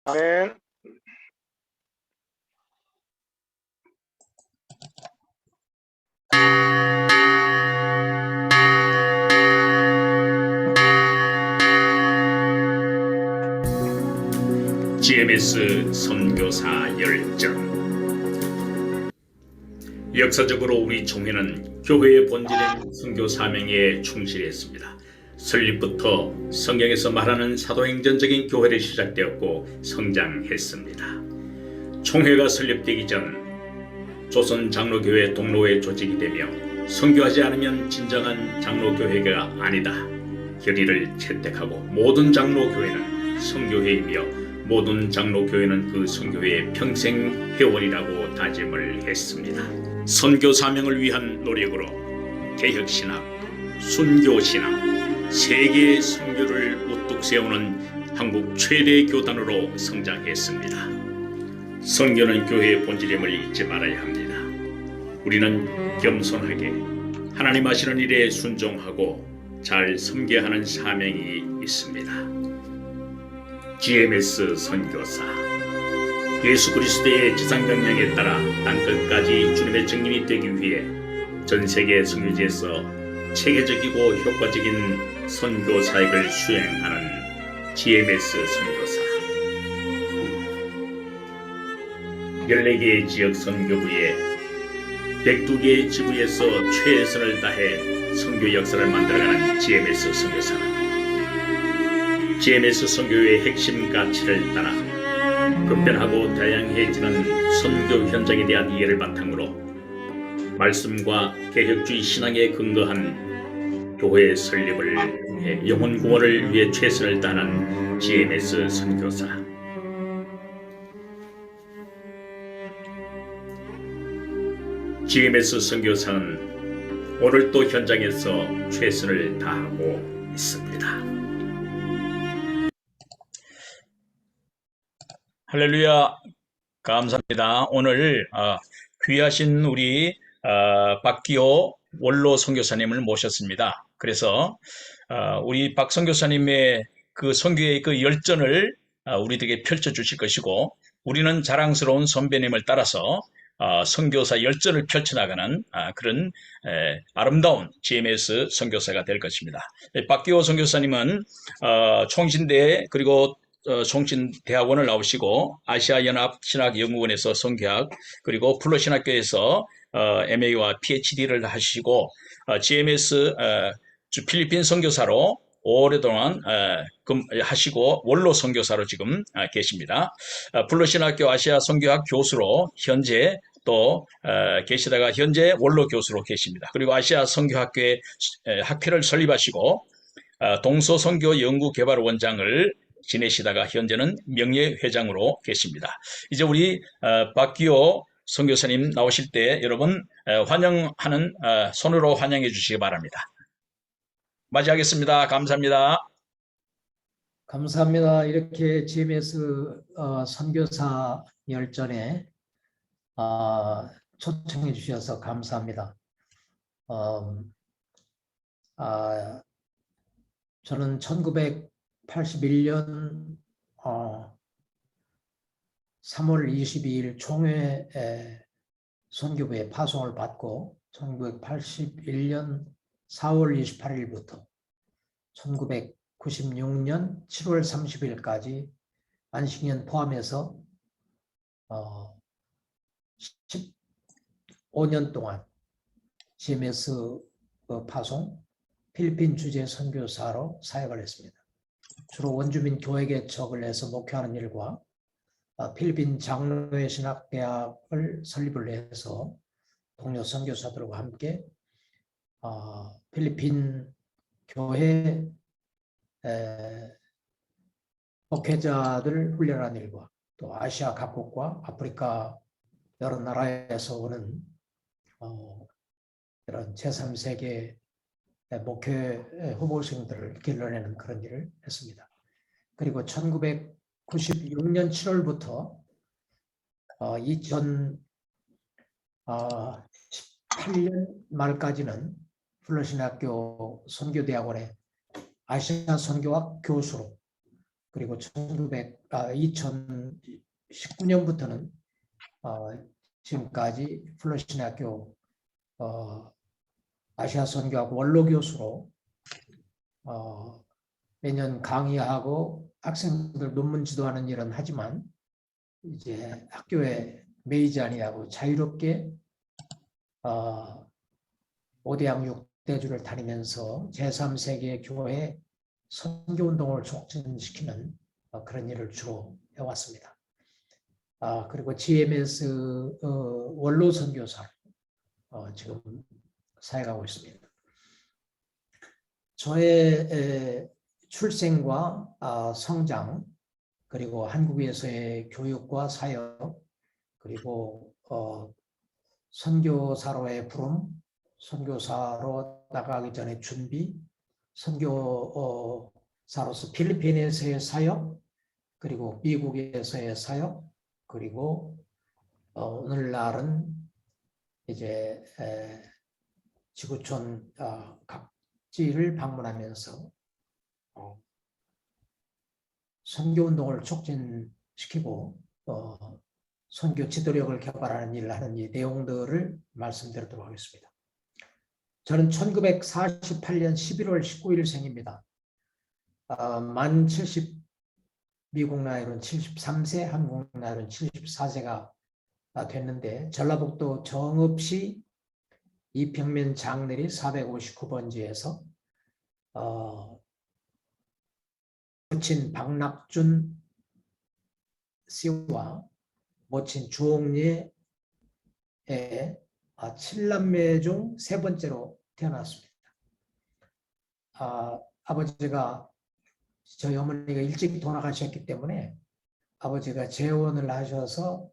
아멘. GMS 선교사 열전. 역사적으로 우리 종회는 교회의 본질인 선교 사명에 충실했습니다. 설립부터 성경에서 말하는 사도행전적인 교회를 시작되었고 성장했습니다. 총회가 설립되기 전 조선 장로교회 동로회 조직이 되며 선교하지 않으면 진정한 장로교회가 아니다 결의를 채택하고 모든 장로교회는 선교회이며 모든 장로교회는 그 선교회의 평생 회원이라고 다짐을 했습니다. 선교 사명을 위한 노력으로 개혁신학, 순교신학, 세계의 선교를 우뚝 세우는 한국 최대 교단으로 성장했습니다. 선교는 교회의 본질임을 잊지 말아야 합니다. 우리는 겸손하게 하나님 하시는 일에 순종하고 잘 섬겨야 하는 사명이 있습니다. GMS 선교사. 예수 그리스도의 지상명령에 따라 땅끝까지 주님의 증인이 되기 위해 전 세계 선교지에서 체계적이고 효과적인 선교 사역을 수행하는 GMS 선교사. 14개의 지역 선교부에 102개의 지부에서 최선을 다해 선교 역사를 만들어가는 GMS 선교사는 GMS 선교의 핵심 가치를 따라 급변하고 다양해지는 선교 현장에 대한 이해를 바탕으로 말씀과 개혁주의 신앙에 근거한 교회 설립을 위해 영혼 구원을 위해 최선을 다하는 GMS 선교사. GMS 선교사는 오늘도 현장에서 최선을 다하고 있습니다. 할렐루야, 감사합니다. 오늘 귀하신 우리 박기호 원로 선교사님을 모셨습니다. 그래서 우리 박 선교사님의 그 선교의 그 열전을 우리들에게 펼쳐주실 것이고, 우리는 자랑스러운 선배님을 따라서 선교사 열전을 펼쳐나가는 그런 아름다운 GMS 선교사가 될 것입니다. 박기호 선교사님은 총신대 그리고 총신대학원을 나오시고 아시아연합신학연구원에서 선교학 그리고 플로신학교에서 MA와 PhD를 하시고 GMS 필리핀 선교사로 오랫동안 하시고 원로 선교사로 지금 계십니다. 플로신학교 아시아 선교학 교수로 현재 또 계시다가 현재 원로 교수로 계십니다. 그리고 아시아 선교학교의 학회를 설립하시고 동서선교연구개발원장을 지내시다가 현재는 명예회장으로 계십니다. 이제 우리 박기호 선교사님 나오실 때 여러분 환영하는 손으로 환영해 주시기 바랍니다. 맞이하겠습니다. 감사합니다. 감사합니다. 이렇게 GMS 선교사 열전에 초청해 주셔서 감사합니다. 저는 1981년 3월 22일 총회 선교부에 파송을 받고 1981년 4월 28일부터 1996년 7월 30일까지 안식년 포함해서 15년 동안 GMS 파송 필리핀 주재 선교사로 사역을 했습니다. 주로 원주민 교회 개척을 해서 목회하는 일과 필리핀 장로회 신학대학을 설립을 해서 동료 선교사들과 함께 필리핀 교회 목회자들 훈련하는 일과 또 아시아 각국과 아프리카 여러 나라에서 오는 이런 제3세계 목회 후보생들을 길러내는 그런 일을 했습니다. 그리고 1996년 7월부터 2018년 말까지는 플러신학교 선교대학원의 아시아 선교학 교수로 그리고 2019년부터는 지금까지 플러시내학교 아시아 선교학 원로 교수로 매년 강의하고 학생들 논문 지도하는 일은 하지만 이제 학교에 매이지 아니하고 자유롭게 5대양 6대주를 다니면서 제3세계 교회 선교운동을 촉진시키는 그런 일을 주로 해왔습니다. 그리고 GMS 원로 선교사 지금 사역하고 있습니다. 저의 출생과 성장, 그리고 한국에서의 교육과 사역, 그리고 선교사로의 부름, 선교사로 나가기 전에 준비, 선교사로서 필리핀에서의 사역, 그리고 미국에서의 사역, 그리고 오늘날은 이제 지구촌 각지를 방문하면서 선교운동을 촉진시키고 선교 지도력을 개발하는 일을 하는 이 내용들을 말씀드리도록 하겠습니다. 저는 1948년 11월 19일 생입니다. 만 70, 미국 나이로는 73세, 한국 나이로는 74세가 됐는데 전라북도 정읍시 이평면 장내리 459번지에서 모친 박낙준 씨와 모친 주옥리의 7남매 중 세 번째로 태어났습니다. 아버지가 저희 어머니가 일찍 돌아가셨기 때문에 아버지가 재혼을 하셔서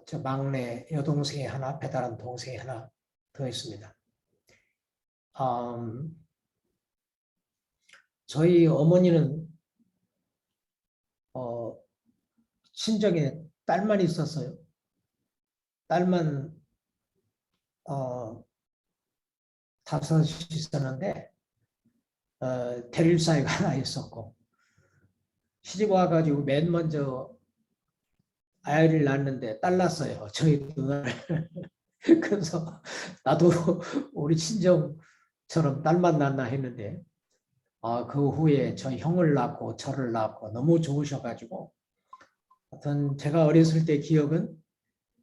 저 막내 여동생이 하나, 배다른 동생이 하나 더 있습니다. 저희 어머니는 친정에 딸만 있었어요. 딸만 5이 있었는데 대릴사이가 하나 있었고 시집 와가지고 맨 먼저 아이를 낳았는데 딸 낳았어요. 저희 누나를. 그래서 나도 우리 친정처럼 딸만 낳나 했는데 그 후에 저희 형을 낳고 저를 낳고 너무 좋으셔가지고 하여튼 제가 어렸을 때 기억은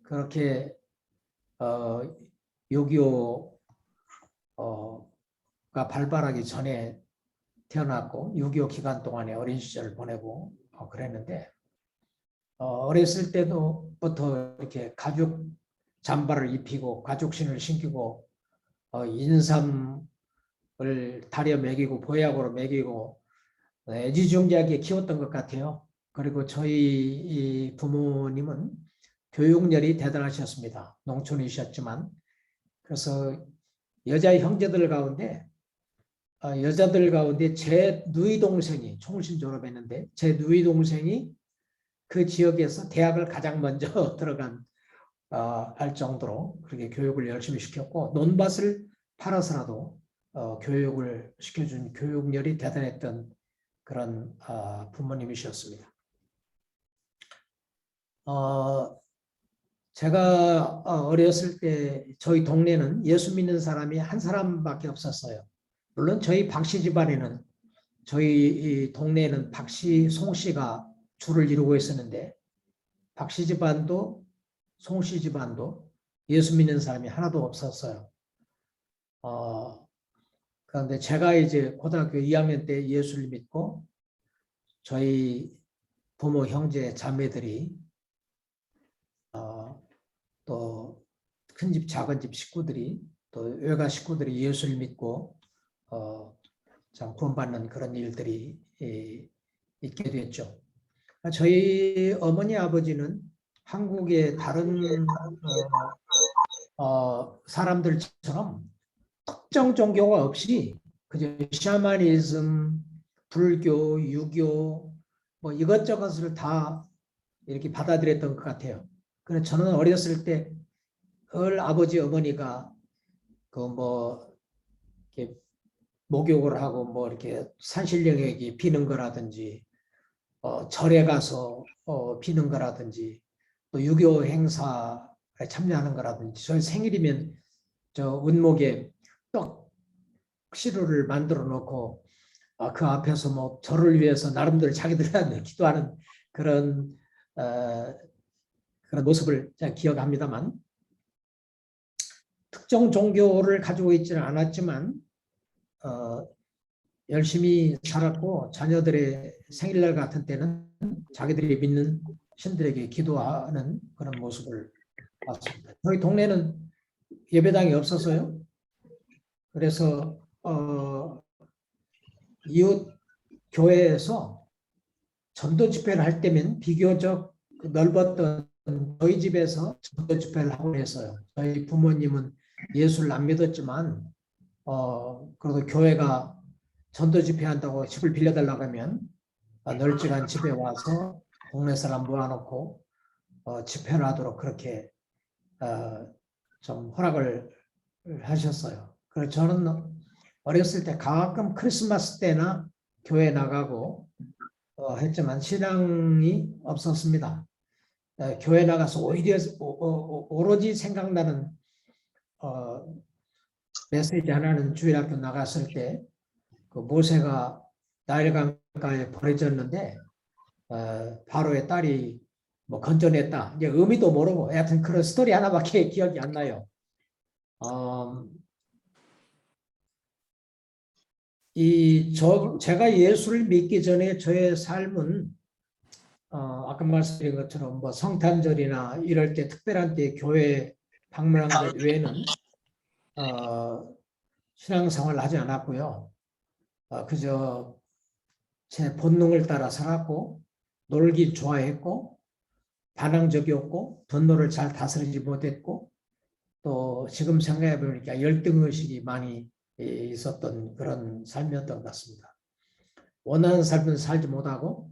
그렇게 6.25가 발발하기 전에 태어났고 6.25 기간 동안에 어린 시절을 보내고 그랬는데 어렸을 때부터 이렇게 가죽 잠바를 입히고 가죽신을 신기고 인삼을 다려 먹이고 보약으로 먹이고 애지중지하게 키웠던 것 같아요. 그리고 저희 부모님은 교육열이 대단하셨습니다. 농촌이셨지만. 그래서 여자 형제들 가운데 여자들 가운데 제 누이 동생이 총신 졸업했는데 제 누이 동생이 그 지역에서 대학을 가장 먼저 들어간 할 정도로 그렇게 교육을 열심히 시켰고 논밭을 팔아서라도 교육을 시켜준 교육열이 대단했던 그런 부모님이셨습니다. 제가 어렸을 때 저희 동네는 예수 믿는 사람이 한 사람밖에 없었어요. 물론 저희 박씨 집안에는 저희 동네에는 박씨, 송씨가 주를 이루고 있었는데 박씨 집안도 송씨 집안도 예수 믿는 사람이 하나도 없었어요. 그런데 제가 이제 고등학교 2학년 때 예수를 믿고 저희 부모 형제 자매들이 또 큰 집 작은 집 식구들이 또 외가 식구들이 예수를 믿고 참 구원받는 그런 일들이 있게 됐죠. 저희 어머니 아버지는 한국의 다른 사람들처럼 특정 종교가 없이 그저 샤머니즘, 불교, 유교 뭐 이것저것을 다 이렇게 받아들였던 것 같아요. 그래서 저는 어렸을 때 아버지 어머니가 그 뭐 목욕을 하고 뭐 이렇게 산신령에게 비는 거라든지 절에 가서 비는 거라든지 또 유교 행사에 참여하는 거라든지 저희 생일이면 저 은목에 떡 시루를 만들어 놓고 그 앞에서 뭐 절을 위해서 나름대로 자기들한테 기도하는 그런 그런 모습을 제가 기억합니다만 특정 종교를 가지고 있지는 않았지만 열심히 살았고 자녀들의 생일날 같은 때는 자기들이 믿는 신들에게 기도하는 그런 모습을 봤습니다. 저희 동네는 예배당이 없어서요. 그래서 이웃 교회에서 전도 집회를 할 때면 비교적 넓었던 저희 집에서 전도 집회를 하고 했어요. 저희 부모님은 예수를 안 믿었지만 그래도 교회가 전도 집회한다고 집을 빌려달라고 하면 널찍한 집에 와서 동네 사람 모아놓고 집회를 하도록 그렇게 좀 허락을 하셨어요. 그래서 저는 어렸을 때 가끔 크리스마스 때나 교회 나가고 했지만 신앙이 없었습니다. 교회 나가서 오히려 오로지 생각나는 메시지 하나는 주일학교 나갔을 때 그 모세가 나일 강가에 버려졌는데 바로의 딸이 뭐 건져냈다. 이제 의미도 모르고 하여튼 그런 스토리 하나밖에 기억이 안 나요. 제가 예수를 믿기 전에 저의 삶은 아까 말씀드린 것처럼 뭐 성탄절이나 이럴 때 특별한 때 교회 방문한 것 외에는 신앙생활을 하지 않았고요. 그저 제 본능을 따라 살았고 놀기 좋아했고 반항적이었고 분노를 잘 다스리지 못했고 또 지금 생각해 보니까 열등의식이 많이 있었던 그런 삶이었던 것 같습니다. 원하는 삶은 살지 못하고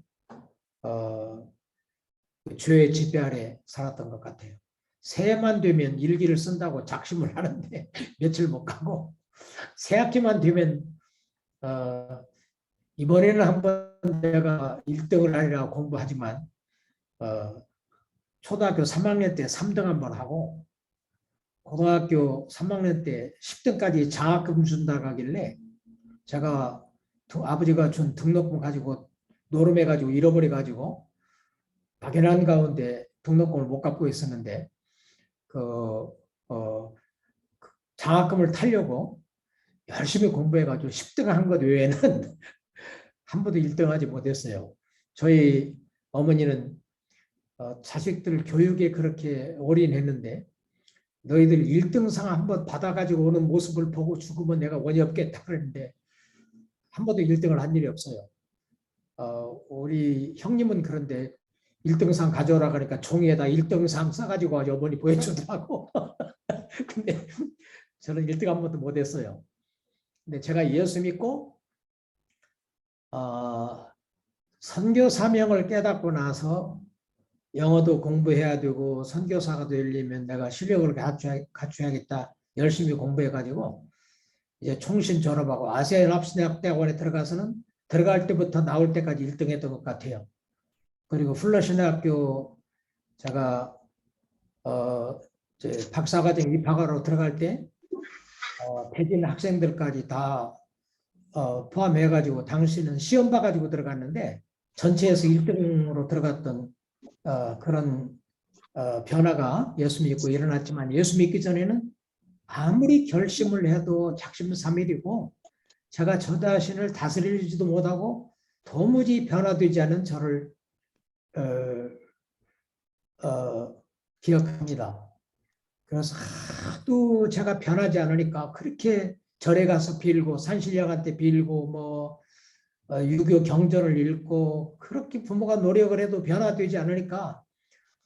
죄의 지배 아래 살았던 것 같아요. 새해만 되면 일기를 쓴다고 작심을 하는데 며칠 못 가고 새학기만 되면 이번에는 한번 내가 1등을 하리라고 공부하지만 초등학교 3학년 때 3등 한번 하고 고등학교 3학년 때 10등까지 장학금 준다고 하길래 제가 아버지가 준 등록금 가지고 노름해가지고 잃어버려가지고 막연한 가운데 등록금을 못 갚고 있었는데 장학금을 타려고 열심히 공부해가지고 10등을 한 것 외에는 한 번도 1등하지 못했어요. 저희 어머니는 자식들 교육에 그렇게 올인했는데 너희들 1등상 한번 받아가지고 오는 모습을 보고 죽으면 내가 원이 없겠다 그랬는데 한 번도 1등을 한 일이 없어요. 우리 형님은 그런데 1등상 가져오라 그러니까 종이에다 1등상 써가지고 어머니 보여주더라고. 근데 저는 1등 한 번도 못했어요. 근데 제가 예수 믿고 선교 사명을 깨닫고 나서 영어도 공부해야 되고 선교사가 되려면 내가 실력을 갖춰야겠다. 열심히 공부해가지고 이제 총신 졸업하고 아시아연합신학대학원에 들어가서는 들어갈 때부터 나올 때까지 1등 했던 것 같아요. 그리고 플러신학교 제가 박사과정 입학하러 들어갈 때 퇴진 학생들까지 다 포함해가지고 당시는 시험 봐가지고 들어갔는데 전체에서 1등으로 들어갔던 그런 변화가 예수 믿고 일어났지만 예수 믿기 전에는 아무리 결심을 해도 작심삼일이고 제가 저 자신을 다스리지도 못하고 도무지 변화되지 않은 저를 기억합니다. 그래서 하도 제가 변하지 않으니까 그렇게 절에 가서 빌고 산신령한테 빌고 뭐 유교 경전을 읽고 그렇게 부모가 노력을 해도 변화되지 않으니까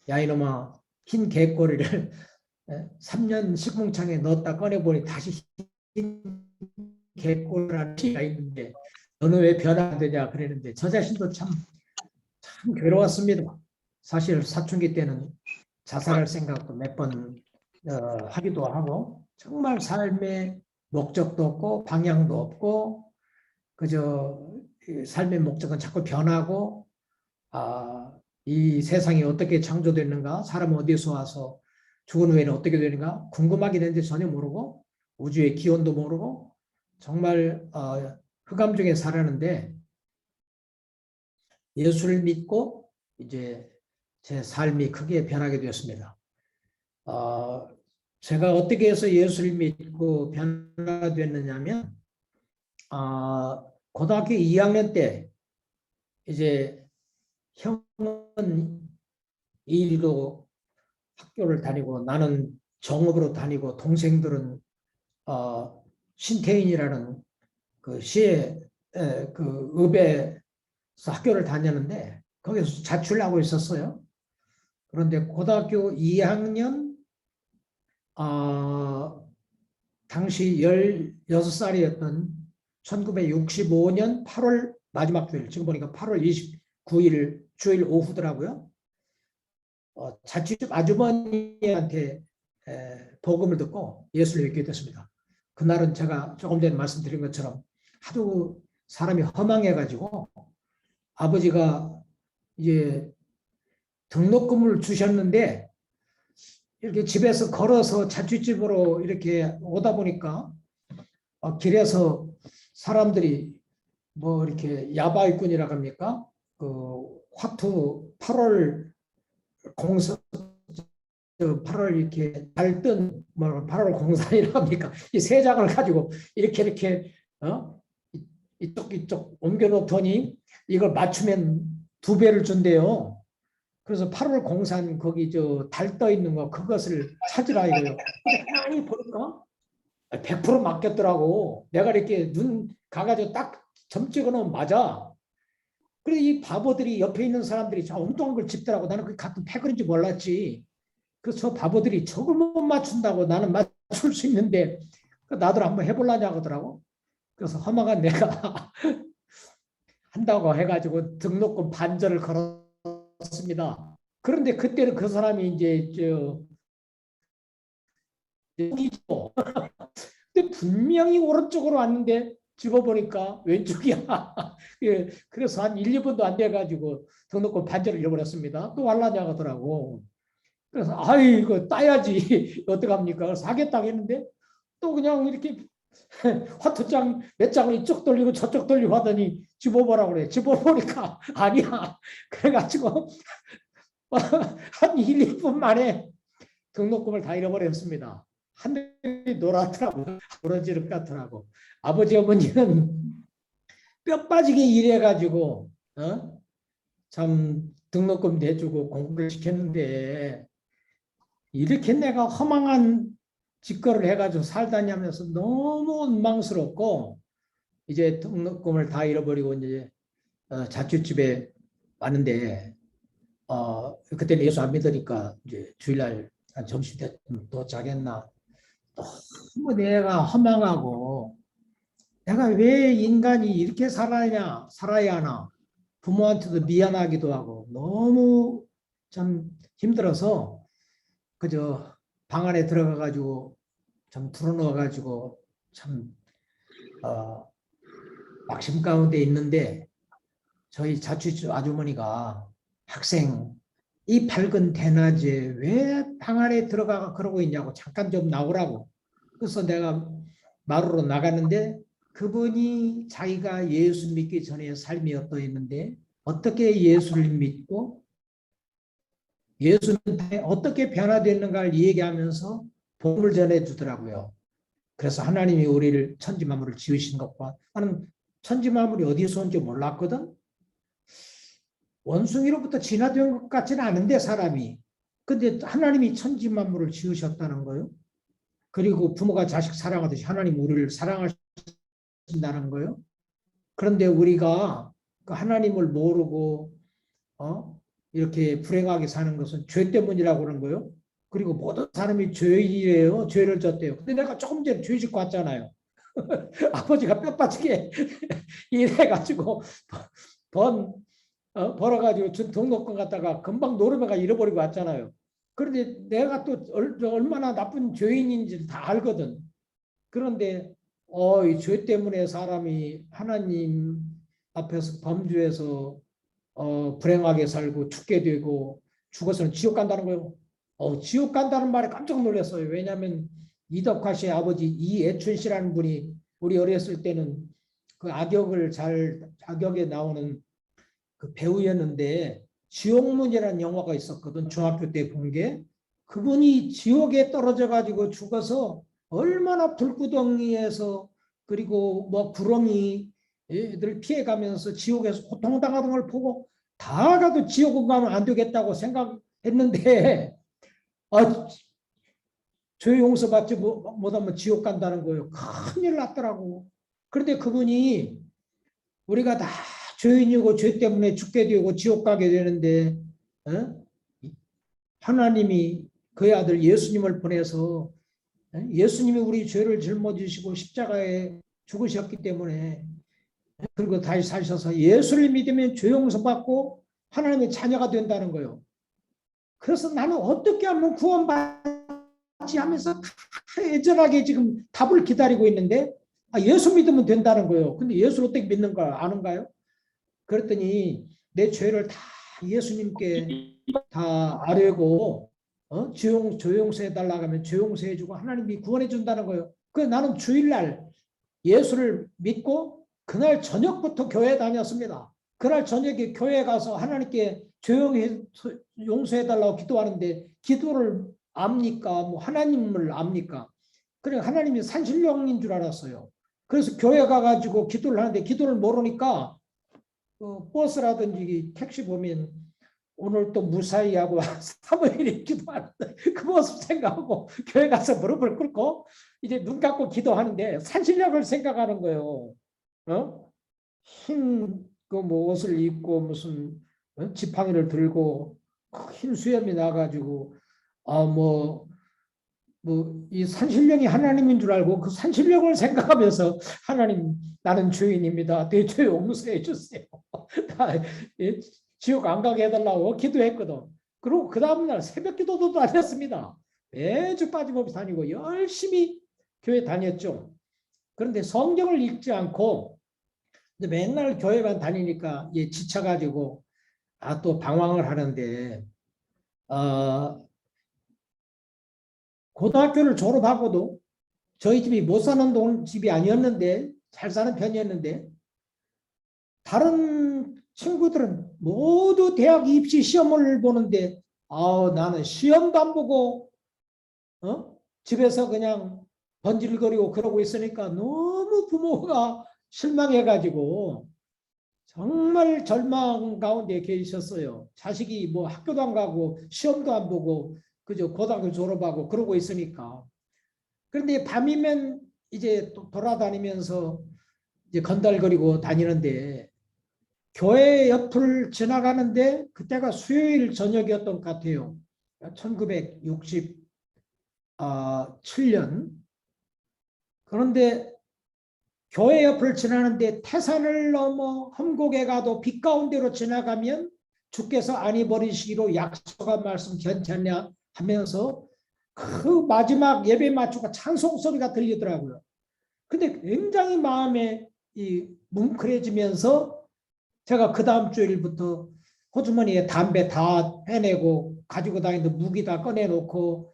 야 이놈아 흰 개꼬리를 3년 식뭉창에 넣었다 꺼내보니 다시 흰 개꼬리라는 시가 있는데 너는 왜 변화 안 되냐 그랬는데 저 자신도 참 괴로웠습니다. 사실 사춘기 때는 자살할 생각도 몇 번 하기도 하고 정말 삶의 목적도 없고 방향도 없고 그저 이 삶의 목적은 자꾸 변하고 이 세상이 어떻게 창조됐는가, 사람은 어디서 와서 죽은 후에는 어떻게 되는가 궁금하긴 했는데 전혀 모르고 우주의 기원도 모르고 정말 흑암 중에 살았는데 예수를 믿고 이제 제 삶이 크게 변하게 되었습니다. 제가 어떻게 해서 예수를 믿고 변화됐느냐면 고등학교 2학년 때 이제 형은 일로 학교를 다니고 나는 정읍으로 다니고 동생들은 신태인이라는 그 시의 그 읍에서 학교를 다녔는데 거기서 자취를 하고 있었어요. 그런데 고등학교 2학년 당시 16살이었던 1965년 8월 마지막 주일, 지금 보니까 8월 29일 주일 오후더라고요. 자취집 아주머니한테 복음을 듣고 예수를 믿게 됐습니다. 그날은 제가 조금 전에 말씀드린 것처럼 하도 사람이 허망해가지고 아버지가 이제 등록금을 주셨는데 이렇게 집에서 걸어서 자취집으로 이렇게 오다 보니까 길에서 사람들이 뭐 이렇게 야바이꾼이라고 합니까? 그 화투 8월 공사 8월 이렇게 달뜬 뭐 8월 공산이라고 합니까? 이 세 장을 가지고 이렇게 이쪽 옮겨 놓더니 이걸 맞추면 2배를 준대요. 그래서 8월 공산 거기 저 달 떠 있는 거 그것을 찾으라 이거요. 근데 가만히 보니까 100% 맡겼더라고. 내가 이렇게 눈 가가지고 딱 점 찍어놓으면 맞아. 그래 이 바보들이 옆에 있는 사람들이 저 엉뚱한 걸 짚더라고. 나는 그게 같은 패거리인지 몰랐지. 그래서 저 바보들이 저걸 못 맞춘다고 나는 맞출 수 있는데 나도 한번 해보려냐고 하더라고. 그래서 허망한 내가 한다고 해가지고 등록금 반절을 걸었습니다. 그런데 그때는 그 사람이 이제 근데 분명히 오른쪽으로 왔는데 집어보니까 왼쪽이야. 예, 그래서 한 1, 2분도 안 돼가지고 등록금 반절을 잃어버렸습니다. 또 하려냐고 하더라고. 그래서 아이 이거 따야지 어떡합니까? 그래서 하겠다고 했는데 또 그냥 이렇게 화투장 몇 장을 이쪽 돌리고 저쪽 돌리고 하더니 집어보라고 그래. 집어보니까 아니야. 그래가지고 한 1, 2분 만에 등록금을 다 잃어버렸습니다. 하늘이 노랗더라고. 부러질 것 같더라고. 아버지 어머니는 뼈 빠지게 일해가지고 참 등록금 내주고 공부를 시켰는데 이렇게 내가 허망한 짓거리를 해가지고 살다냐면서 너무 원망스럽고 이제 등록금을 다 잃어버리고 이제 자취집에 왔는데 그때는 예수 안 믿으니까 이제 주일날 한 점심 때쯤 도착했나 너무 내가 허망하고 내가 왜 인간이 이렇게 살아야 하나 부모한테도 미안하기도 하고 너무 참 힘들어서 그저 방 안에 들어가 가지고 좀 불어넣어 가지고 참 막심 가운데 있는데 저희 자취집 아주머니가 학생 이 밝은 대낮에 왜 방 안에 들어가 그러고 있냐고 잠깐 좀 나오라고. 그래서 내가 마루로 나갔는데 그분이 자기가 예수 믿기 전에 삶이 어떠했는데 어떻게 예수를 믿고 예수는 어떻게 변화됐는가를 얘기하면서 복음을 전해주더라고요. 그래서 하나님이 우리를 천지만물을 지으신 것과 나는 천지만물이 어디서 온지 몰랐거든. 원숭이로부터 진화된 것 같지는 않은데 사람이. 근데 하나님이 천지만물을 지으셨다는 거예요. 그리고 부모가 자식 사랑하듯이 하나님 우리를 사랑하신다는 거예요. 그런데 우리가 그 하나님을 모르고 이렇게 불행하게 사는 것은 죄 때문이라고 그러는 거예요. 그리고 모든 사람이 죄인이래요. 죄를 졌대요. 근데 내가 조금 전에 죄 짓고 왔잖아요. 아버지가 뼈 빠지게 일해가지고 벌어가지고 등록금 갖다가 금방 노름에가 잃어버리고 왔잖아요. 그런데 내가 또 얼마나 나쁜 죄인인지 다 알거든. 그런데 이 죄 때문에 사람이 하나님 앞에서 범죄해서 불행하게 살고 죽게 되고 죽어서는 지옥 간다는 거예요. 지옥 간다는 말에 깜짝 놀랐어요. 왜냐하면 이덕화 씨의 아버지 이애춘 씨라는 분이 우리 어렸을 때는 그 악역에 나오는 그 배우였는데 지옥문이라는 영화가 있었거든. 중학교 때 본 게. 그분이 지옥에 떨어져 가지고 죽어서 얼마나 불구덩이에서 그리고 뭐 구렁이 애들 피해가면서 지옥에서 고통당하는 걸 보고 다 가도 지옥은 가면 안 되겠다고 생각했는데 죄 용서받지 못하면 지옥 간다는 거예요. 큰일 났더라고. 그런데 그분이 우리가 다 죄인이고 죄 때문에 죽게 되고 지옥 가게 되는데 하나님이 그의 아들 예수님을 보내서 예수님이 우리 죄를 짊어지시고 십자가에 죽으셨기 때문에 그리고 다시 사셔서 예수를 믿으면 죄 용서받고 하나님의 자녀가 된다는 거예요. 그래서 나는 어떻게 하면 구원받지 하면서 애절하게 지금 답을 기다리고 있는데 예수 믿으면 된다는 거예요. 근데 예수를 어떻게 믿는 걸 아는가요? 그랬더니 내 죄를 다 예수님께 다 아뢰고 죄 용서해달라고 하면 죄 용서해주고 하나님이 구원해준다는 거예요. 나는 주일날 예수를 믿고 그날 저녁부터 교회 다녔습니다. 그날 저녁에 교회 가서 하나님께 죄 용서해달라고 기도하는데 기도를 압니까? 뭐 하나님을 압니까? 그래 하나님이 산신령인 줄 알았어요. 그래서 교회 가가지고 기도를 하는데 기도를 모르니까 버스라든지 택시 보면 오늘 또 무사히 하고 사모일이 기도하는데 그 모습 생각하고 교회 가서 무릎을 꿇고 이제 눈 감고 기도하는데 산신령을 생각하는 거예요. 흰 그 뭐 옷을 입고 무슨 지팡이를 들고 흰 수염이 나가지고 이 산신령이 하나님인 줄 알고 그 산신령을 생각하면서 하나님 나는 죄인입니다. 내 죄 용서해 주세요. 지옥 안 가게 해달라고 기도했거든. 그리고 그 다음날 새벽 기도도 다녔습니다. 매주 빠짐없이 다니고 열심히 교회 다녔죠. 그런데 성경을 읽지 않고 맨날 교회만 다니니까 지쳐가지고 또 방황을 하는데 고등학교를 졸업하고도 저희 집이 못 사는 집이 아니었는데 잘 사는 편이었는데 다른 친구들은 모두 대학 입시 시험을 보는데 나는 시험도 안 보고 집에서 그냥 번질거리고 그러고 있으니까 너무 부모가 실망해가지고 정말 절망 가운데 계셨어요. 자식이 뭐 학교도 안 가고 시험도 안 보고 그저 고등학교 졸업하고 그러고 있으니까. 그런데 밤이면 이제 또 돌아다니면서 이제 건달거리고 다니는데 교회 옆을 지나가는데 그때가 수요일 저녁이었던 것 같아요. 1967년. 그런데 교회 옆을 지나는데 태산을 넘어 험곡에 가도 빛 가운데로 지나가면 주께서 안위 버리시기로 약속한 말씀 괜찮냐 하면서 그 마지막 예배 맞추고 찬송 소리가 들리더라고요. 근데 굉장히 마음에 뭉클해지면서 제가 그 다음 주일부터 호주머니에 담배 다 빼내고 가지고 다니는 무기 다 꺼내놓고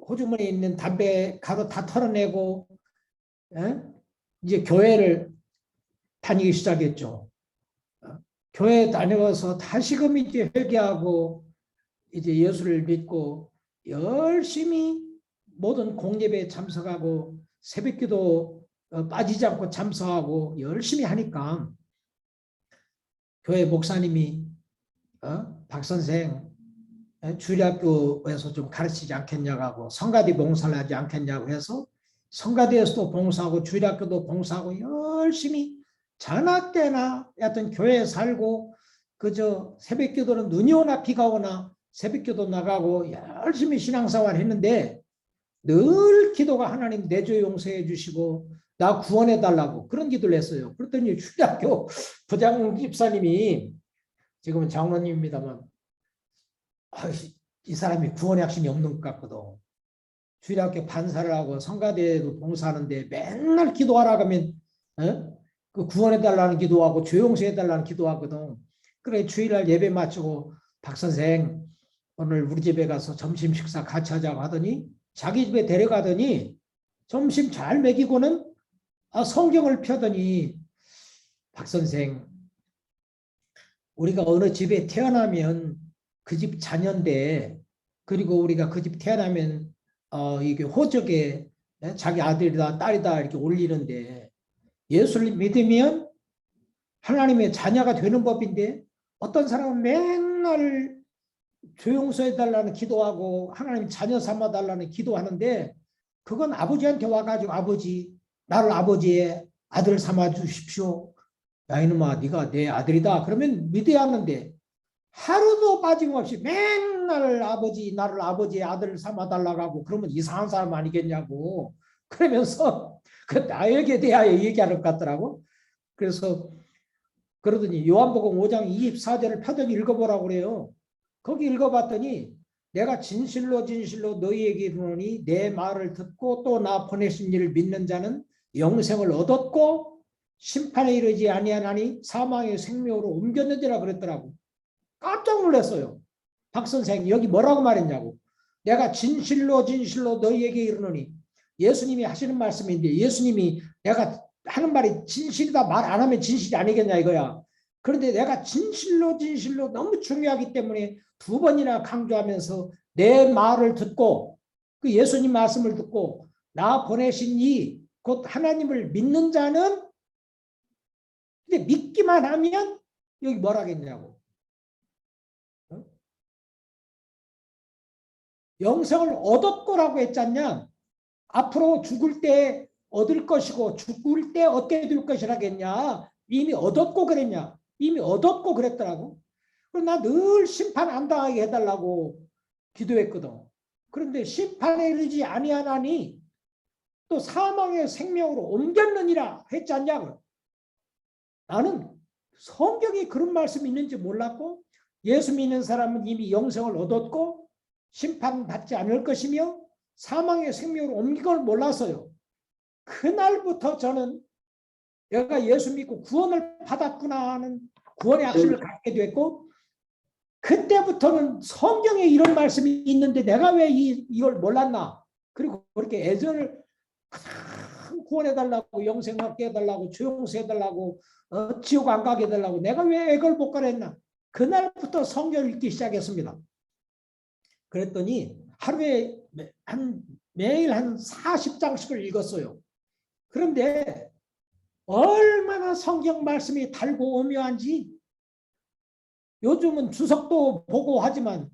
호주머니에 있는 담배 가루 다 털어내고 이제 교회를 다니기 시작했죠. 교회 다녀서 다시금 이제 회개하고 이제 예수를 믿고 열심히 모든 공예배에 참석하고 새벽기도 빠지지 않고 참석하고 열심히 하니까 교회 목사님이 박 선생 주일학교에서 좀 가르치지 않겠냐고 하고 성가대 봉사를 하지 않겠냐고 해서 성가대에서도 봉사하고 주일학교도 봉사하고 열심히 전화 때나 하여튼 교회에 살고 그저 새벽기도는 눈이 오나 비가 오나 새벽기도 나가고 열심히 신앙생활 했는데 늘 기도가 하나님 내 죄 용서해 주시고 나 구원해 달라고 그런 기도를 했어요. 그랬더니 주일학교 부장 집사님이 지금은 장로님입니다만 이 사람이 구원의 확신이 없는 것 같거든. 주일학교 반사를 하고 성가대에도 봉사하는데 맨날 기도하라 하면 그 구원해달라는 기도하고 조용히 해달라는 기도하거든. 그래 주일날 예배 마치고 박 선생 오늘 우리 집에 가서 점심 식사 같이 하자고 하더니 자기 집에 데려가더니 점심 잘 먹이고는 성경을 펴더니 박 선생 우리가 어느 집에 태어나면 그 집 자녀인데 그리고 우리가 그 집 태어나면 이게 호적에 자기 아들이다 딸이다 이렇게 올리는데 예수를 믿으면 하나님의 자녀가 되는 법인데 어떤 사람은 맨날 조용히 해달라는 기도하고 하나님 자녀 삼아달라는 기도하는데 그건 아버지한테 와가지고 아버지 나를 아버지의 아들 삼아 주십시오. 야 이놈아 네가 내 아들이다. 그러면 믿어야 하는데 하루도 빠짐없이 맨날 아버지 나를 아버지의 아들 삼아달라고 하고 그러면 이상한 사람 아니겠냐고 그러면서 그 나에게 대하여 얘기하는 것 같더라고. 그래서 그러더니 요한복음 5장 24절을 편하게 읽어보라고 그래요. 거기 읽어봤더니 내가 진실로 진실로 너희에게 이르노니 내 말을 듣고 또 나 보내신 이를 믿는 자는 영생을 얻었고 심판에 이르지 아니하나니 사망의 생명으로 옮겼느니라 그랬더라고. 깜짝 놀랐어요. 박 선생 여기 뭐라고 말했냐고. 내가 진실로 진실로 너희에게 이르노니 예수님이 하시는 말씀인데 예수님이 내가 하는 말이 진실이다 말 안 하면 진실이 아니겠냐 이거야. 그런데 내가 진실로 진실로 너무 중요하기 때문에 두 번이나 강조하면서 내 말을 듣고 그 예수님 말씀을 듣고 나 보내신 이 곧 하나님을 믿는 자는 근데 믿기만 하면 여기 뭐라겠냐고. 영생을 얻었고라고 했잖냐. 앞으로 죽을 때 얻을 것이고 죽을 때 얻게 될 것이라겠냐. 이미 얻었고 그랬냐. 이미 얻었고 그랬더라고. 나 늘 심판 안 당하게 해달라고 기도했거든. 그런데 심판에 이르지 아니하나니 또 사망의 생명으로 옮겼느니라 했지 않냐. 나는 성경에 그런 말씀이 있는지 몰랐고 예수 믿는 사람은 이미 영생을 얻었고 심판받지 않을 것이며 사망의 생명으로 옮긴 걸 몰라서요. 그날부터 저는 내가 예수 믿고 구원을 받았구나 하는 구원의 확신을 갖게 됐고 그때부터는 성경에 이런 말씀이 있는데 내가 왜 이걸 몰랐나. 그리고 그렇게 애전을 구원해달라고 영생 얻게 해달라고 조용히 해달라고 지옥 안 가게 해달라고 내가 왜 이걸 못 가랬나. 그날부터 성경을 읽기 시작했습니다. 그랬더니 하루에 매일 한 40장씩을 읽었어요. 그런데 얼마나 성경 말씀이 달고 오묘한지 요즘은 주석도 보고 하지만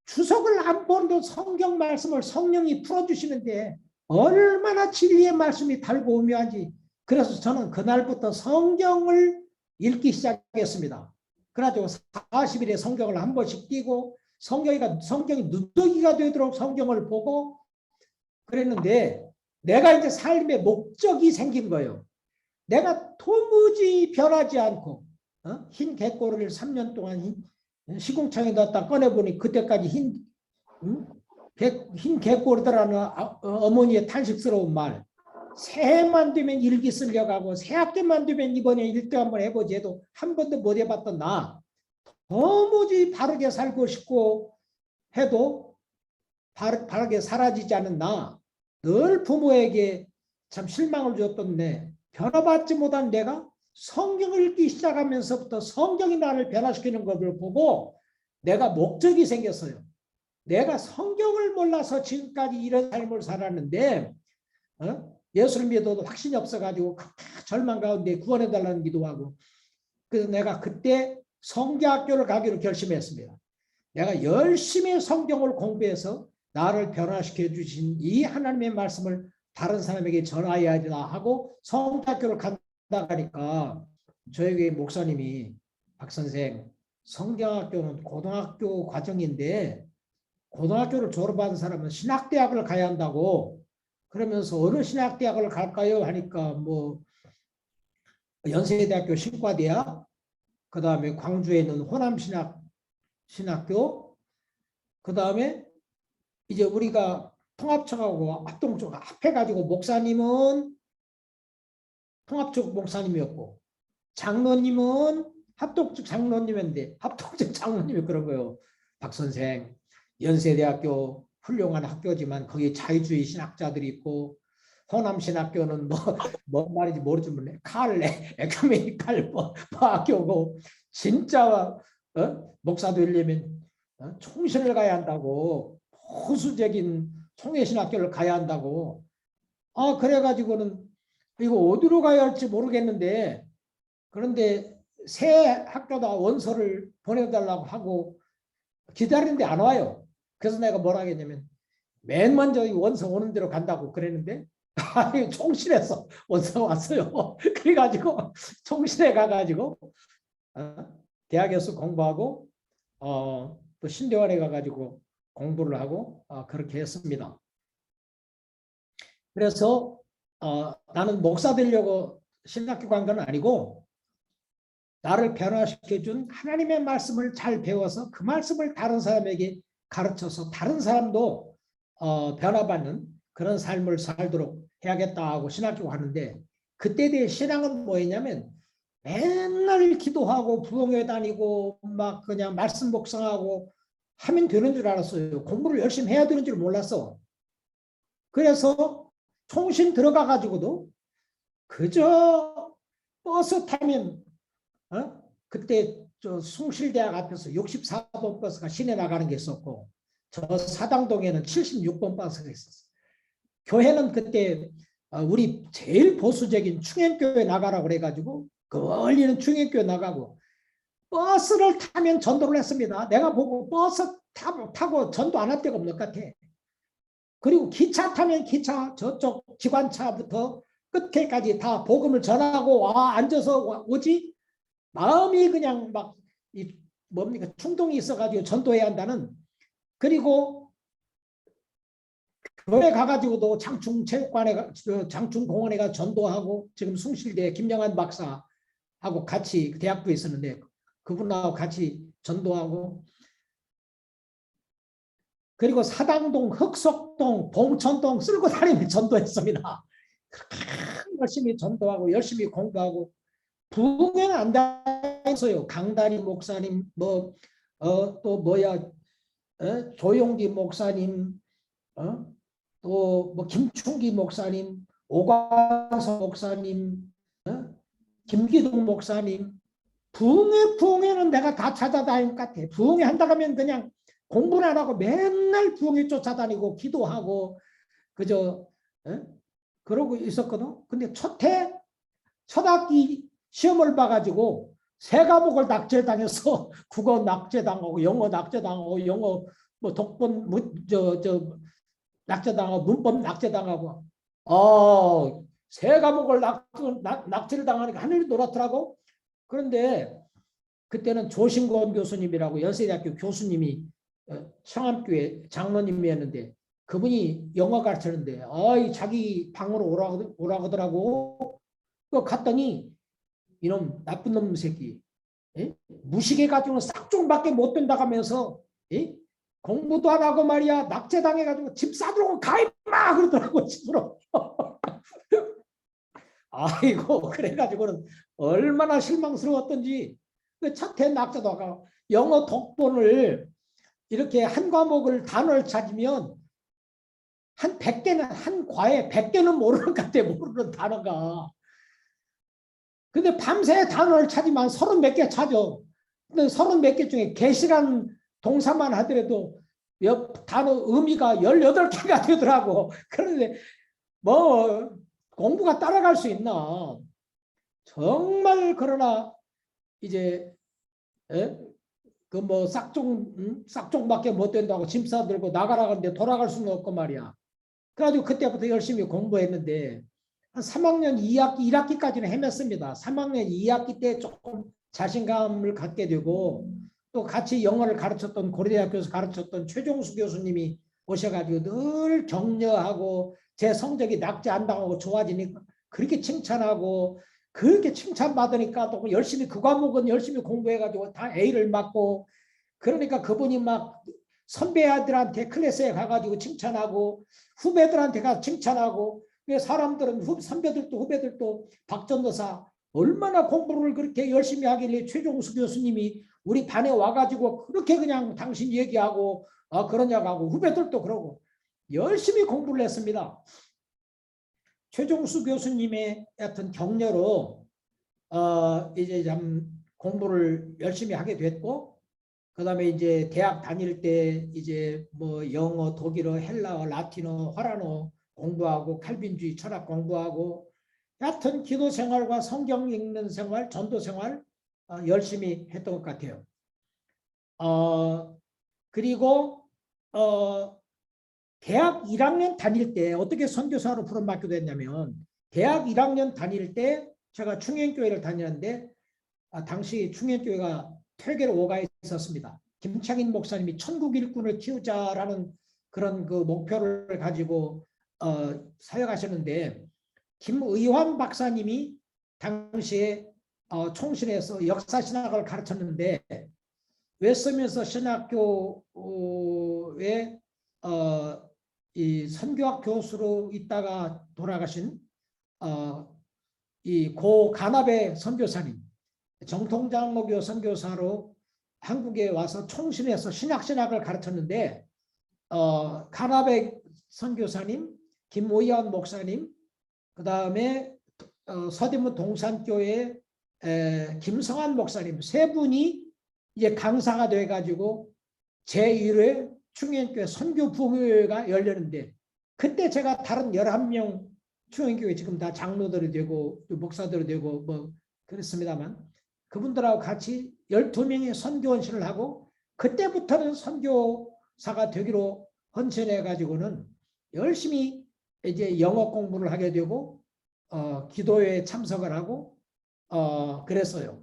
주석을 안 보는데 성경 말씀을 성령이 풀어주시는데 얼마나 진리의 말씀이 달고 오묘한지 그래서 저는 그날부터 성경을 읽기 시작했습니다. 그래가지고 40일에 성경을 한 번씩 띄고 성경이 누더기가 되도록 성경을 보고 그랬는데 내가 이제 삶의 목적이 생긴 거예요. 내가 도무지 변하지 않고 흰 개꼬리를 3년 동안 시궁창에 넣었다 꺼내보니 그때까지 흰 개꼬리더라는 어머니의 탄식스러운 말. 새해만 되면 일기 쓰려고 하고 새학기만 되면 이번에 일도 한번 해보지 해도 한 번도 못 해봤던 나. 도무지 바르게 살고 싶고 해도 바르게 사라지지 않은 나. 늘 부모에게 참 실망을 줬던 내. 변화받지 못한 내가 성경을 읽기 시작하면서부터 성경이 나를 변화시키는 것을 보고 내가 목적이 생겼어요. 내가 성경을 몰라서 지금까지 이런 삶을 살았는데 예수를 믿어도 확신이 없어가지고 절망 가운데 구원해달라는 기도하고 그래서 내가 그때 성경학교를 가기로 결심했습니다. 내가 열심히 성경을 공부해서 나를 변화시켜 주신 이 하나님의 말씀을 다른 사람에게 전해야 되나 하고 성경학교를 간다니까 저에게 목사님이 박 선생 성경학교는 고등학교 과정인데 고등학교를 졸업한 사람은 신학대학을 가야 한다고 그러면서 어느 신학대학을 갈까요 하니까 뭐 연세대학교 신과대학 그 다음에 광주에 있는 호남신학교 그 다음에 이제 우리가 통합청하고 합동청 합해가지고 목사님은 통합청 목사님이었고 장로님은 합동청 장로님인데 합동청 장로님이 그런 거예요. 박 선생 연세대학교 훌륭한 학교지만 거기 자유주의 신학자들이 있고 호남신학교는 뭔 말인지 모르지만 에큐메니칼 학교고 진짜 목사 되려면 총신을 가야 한다고 보수적인 총회신학교를 가야 한다고 그래가지고는 이거 어디로 가야 할지 모르겠는데 그런데 새 학교다 원서를 보내달라고 하고 기다리는데 안 와요. 그래서 내가 뭐라 하겠냐면 맨 먼저 이 원서 오는 대로 간다고 그랬는데 총실에서 원서 왔어요. 그래가지고 총실에 가가지고 대학에서 공부하고 또 신대원에 가가지고 공부를 하고 그렇게 했습니다. 그래서 나는 목사 되려고 신학교 간 건 아니고 나를 변화시켜준 하나님의 말씀을 잘 배워서 그 말씀을 다른 사람에게 가르쳐서 다른 사람도 변화받는 그런 삶을 살도록 해야겠다 하고 신학교 가는데 그때 내 신앙은 뭐였냐면 맨날 기도하고 부흥회 다니고 막 그냥 말씀 묵상하고 하면 되는 줄 알았어요. 공부를 열심히 해야 되는 줄 몰랐어. 그래서 총신 들어가 가지고도 그저 버스 타면 그때 저 숭실대학 앞에서 64번 버스가 시내 나가는 게 있었고 저 사당동에는 76번 버스가 있었어. 교회는 그때 우리 제일 보수적인 충행교회 나가라고 그래가지고 그 멀리는 충행교회 나가고 버스를 타면 전도를 했습니다. 내가 보고 버스 타고 전도 안 할 데가 없는 것 같아. 그리고 기차 타면 기차 저쪽 기관차부터 끝에까지 다 복음을 전하고 앉아서 오지 마음이 그냥 막 뭡니까 충동이 있어가지고 전도해야 한다는. 그리고 교회 가가지고도 장충체육관에 장충공원에 가 전도하고 지금 숭실대 김영환 박사하고 같이 대학부에 있었는데 그분하고 같이 전도하고 그리고 사당동, 흑석동, 봉천동 쓸고 다니며 전도했습니다. 열심히 전도하고 열심히 공부하고 부흥회는 안 다녔어요. 강다리 목사님 또 뭐야 조용기 목사님 또 뭐 김충기 목사님 오광서 목사님 김기동 목사님 부흥회는 내가 다 찾아다닌 것 같아. 부흥회 한다고 하면 그냥 공부는 안 하고 맨날 부흥회 쫓아다니고 기도하고 그저 그러고 있었거든. 근데 첫 학기 시험을 봐가지고 세 과목을 낙제당해서 국어 낙제당하고 영어 낙제당하고 영어 뭐 독본 낙제당하고 문법 낙제당하고 세 과목을 낙제를 당하니까 하늘이 노랗더라고. 그런데 그때는 조신권 교수님이라고 연세대학교 교수님이 청암교회 장로님이었는데 그분이 영어 가르치는데 자기 방으로 오라고 하더라고. 갔더니 이놈 나쁜 놈 새끼 무식해가지고 싹종밖에 못 된다고 하면서 공부도 안 하고 말이야 낙제당해가지고 집 싸들고 가 임마 그러더라고 집으로. 아이고 그래가지고는 얼마나 실망스러웠던지 그 첫해 낙제다가 영어 독본을 이렇게 한 과목을 단어를 찾으면 한 100개는 한 과에 100개는 모르는 것 같아. 모르는 단어가. 근데 밤새 단어를 찾으면 30 몇 개 찾아. 근데 30 몇 개 중에 개시란 동사만 하더라도 단어 의미가 18개가 되더라고. 그런데 뭐 공부가 따라갈 수 있나. 정말 그러나 이제 그 뭐 싹종밖에 못 된다고 짐 싸들고 나가라 하는데 돌아갈 수는 없고 말이야. 그래가지고 그때부터 열심히 공부했는데 한 3학년 1학기까지는 헤맸습니다. 3학년 2학기 때 조금 자신감을 갖게 되고 또 같이 영어를 가르쳤던 고려대학교에서 가르쳤던 최종수 교수님이 오셔가지고 늘 격려하고 제 성적이 낙제 안 당하고 좋아지니까 그렇게 칭찬하고 그렇게 칭찬받으니까 또 열심히 그 과목은 열심히 공부해가지고 다 A를 맞고 그러니까 그분이 막 선배들한테 클래스에 가가지고 칭찬하고 후배들한테 가서 칭찬하고 사람들은 선배들도 후배들도 박전도사 얼마나 공부를 그렇게 열심히 하길래 최종수 교수님이 우리 반에 와가지고 그렇게 그냥 당신 얘기하고 그러냐고 하고 후배들도 그러고 열심히 공부를 했습니다. 최종수 교수님의 어떤 격려로 이제 참 공부를 열심히 하게 됐고, 그 다음에 이제 대학 다닐 때 이제 뭐 영어, 독일어, 헬라어, 라틴어, 화란어 공부하고 칼빈주의 철학 공부하고 하여튼 기도 생활과 성경 읽는 생활, 전도 생활 열심히 했던 것 같아요. 그리고 대학 1학년 다닐 때 어떻게 선교사로 부름받게 됐냐면, 대학 1학년 다닐 때 제가 충현교회를 다녔는데 당시 충현교회가 퇴계로 오가 있었습니다. 김창인 목사님이 천국 일꾼을 키우자라는 그런 그 목표를 가지고 사역하셨는데, 김의환 박사님이 당시에 총신에서 역사신학을 가르쳤는데 웨스트민스터 신학교에 이 선교학 교수로 있다가 돌아가신 이 고 가나베 선교사님, 정통장로교 선교사로 한국에 와서 총신에서 신학을 가르쳤는데 가나베 선교사님, 김의환 목사님, 그 다음에 서대문 동산교회 김성환 목사님 세 분이 이제 강사가 돼가지고 제1회 충현교회 선교부회가 열렸는데, 그때 제가 다른 11명 충현교회 지금 다 장로들이 되고 목사들이 되고 뭐 그랬습니다만 그분들하고 같이 12명의 선교원신을 하고, 그때부터는 선교사가 되기로 헌신해 가지고는 열심히 이제 영어 공부를 하게 되고 기도회에 참석을 하고 그랬어요.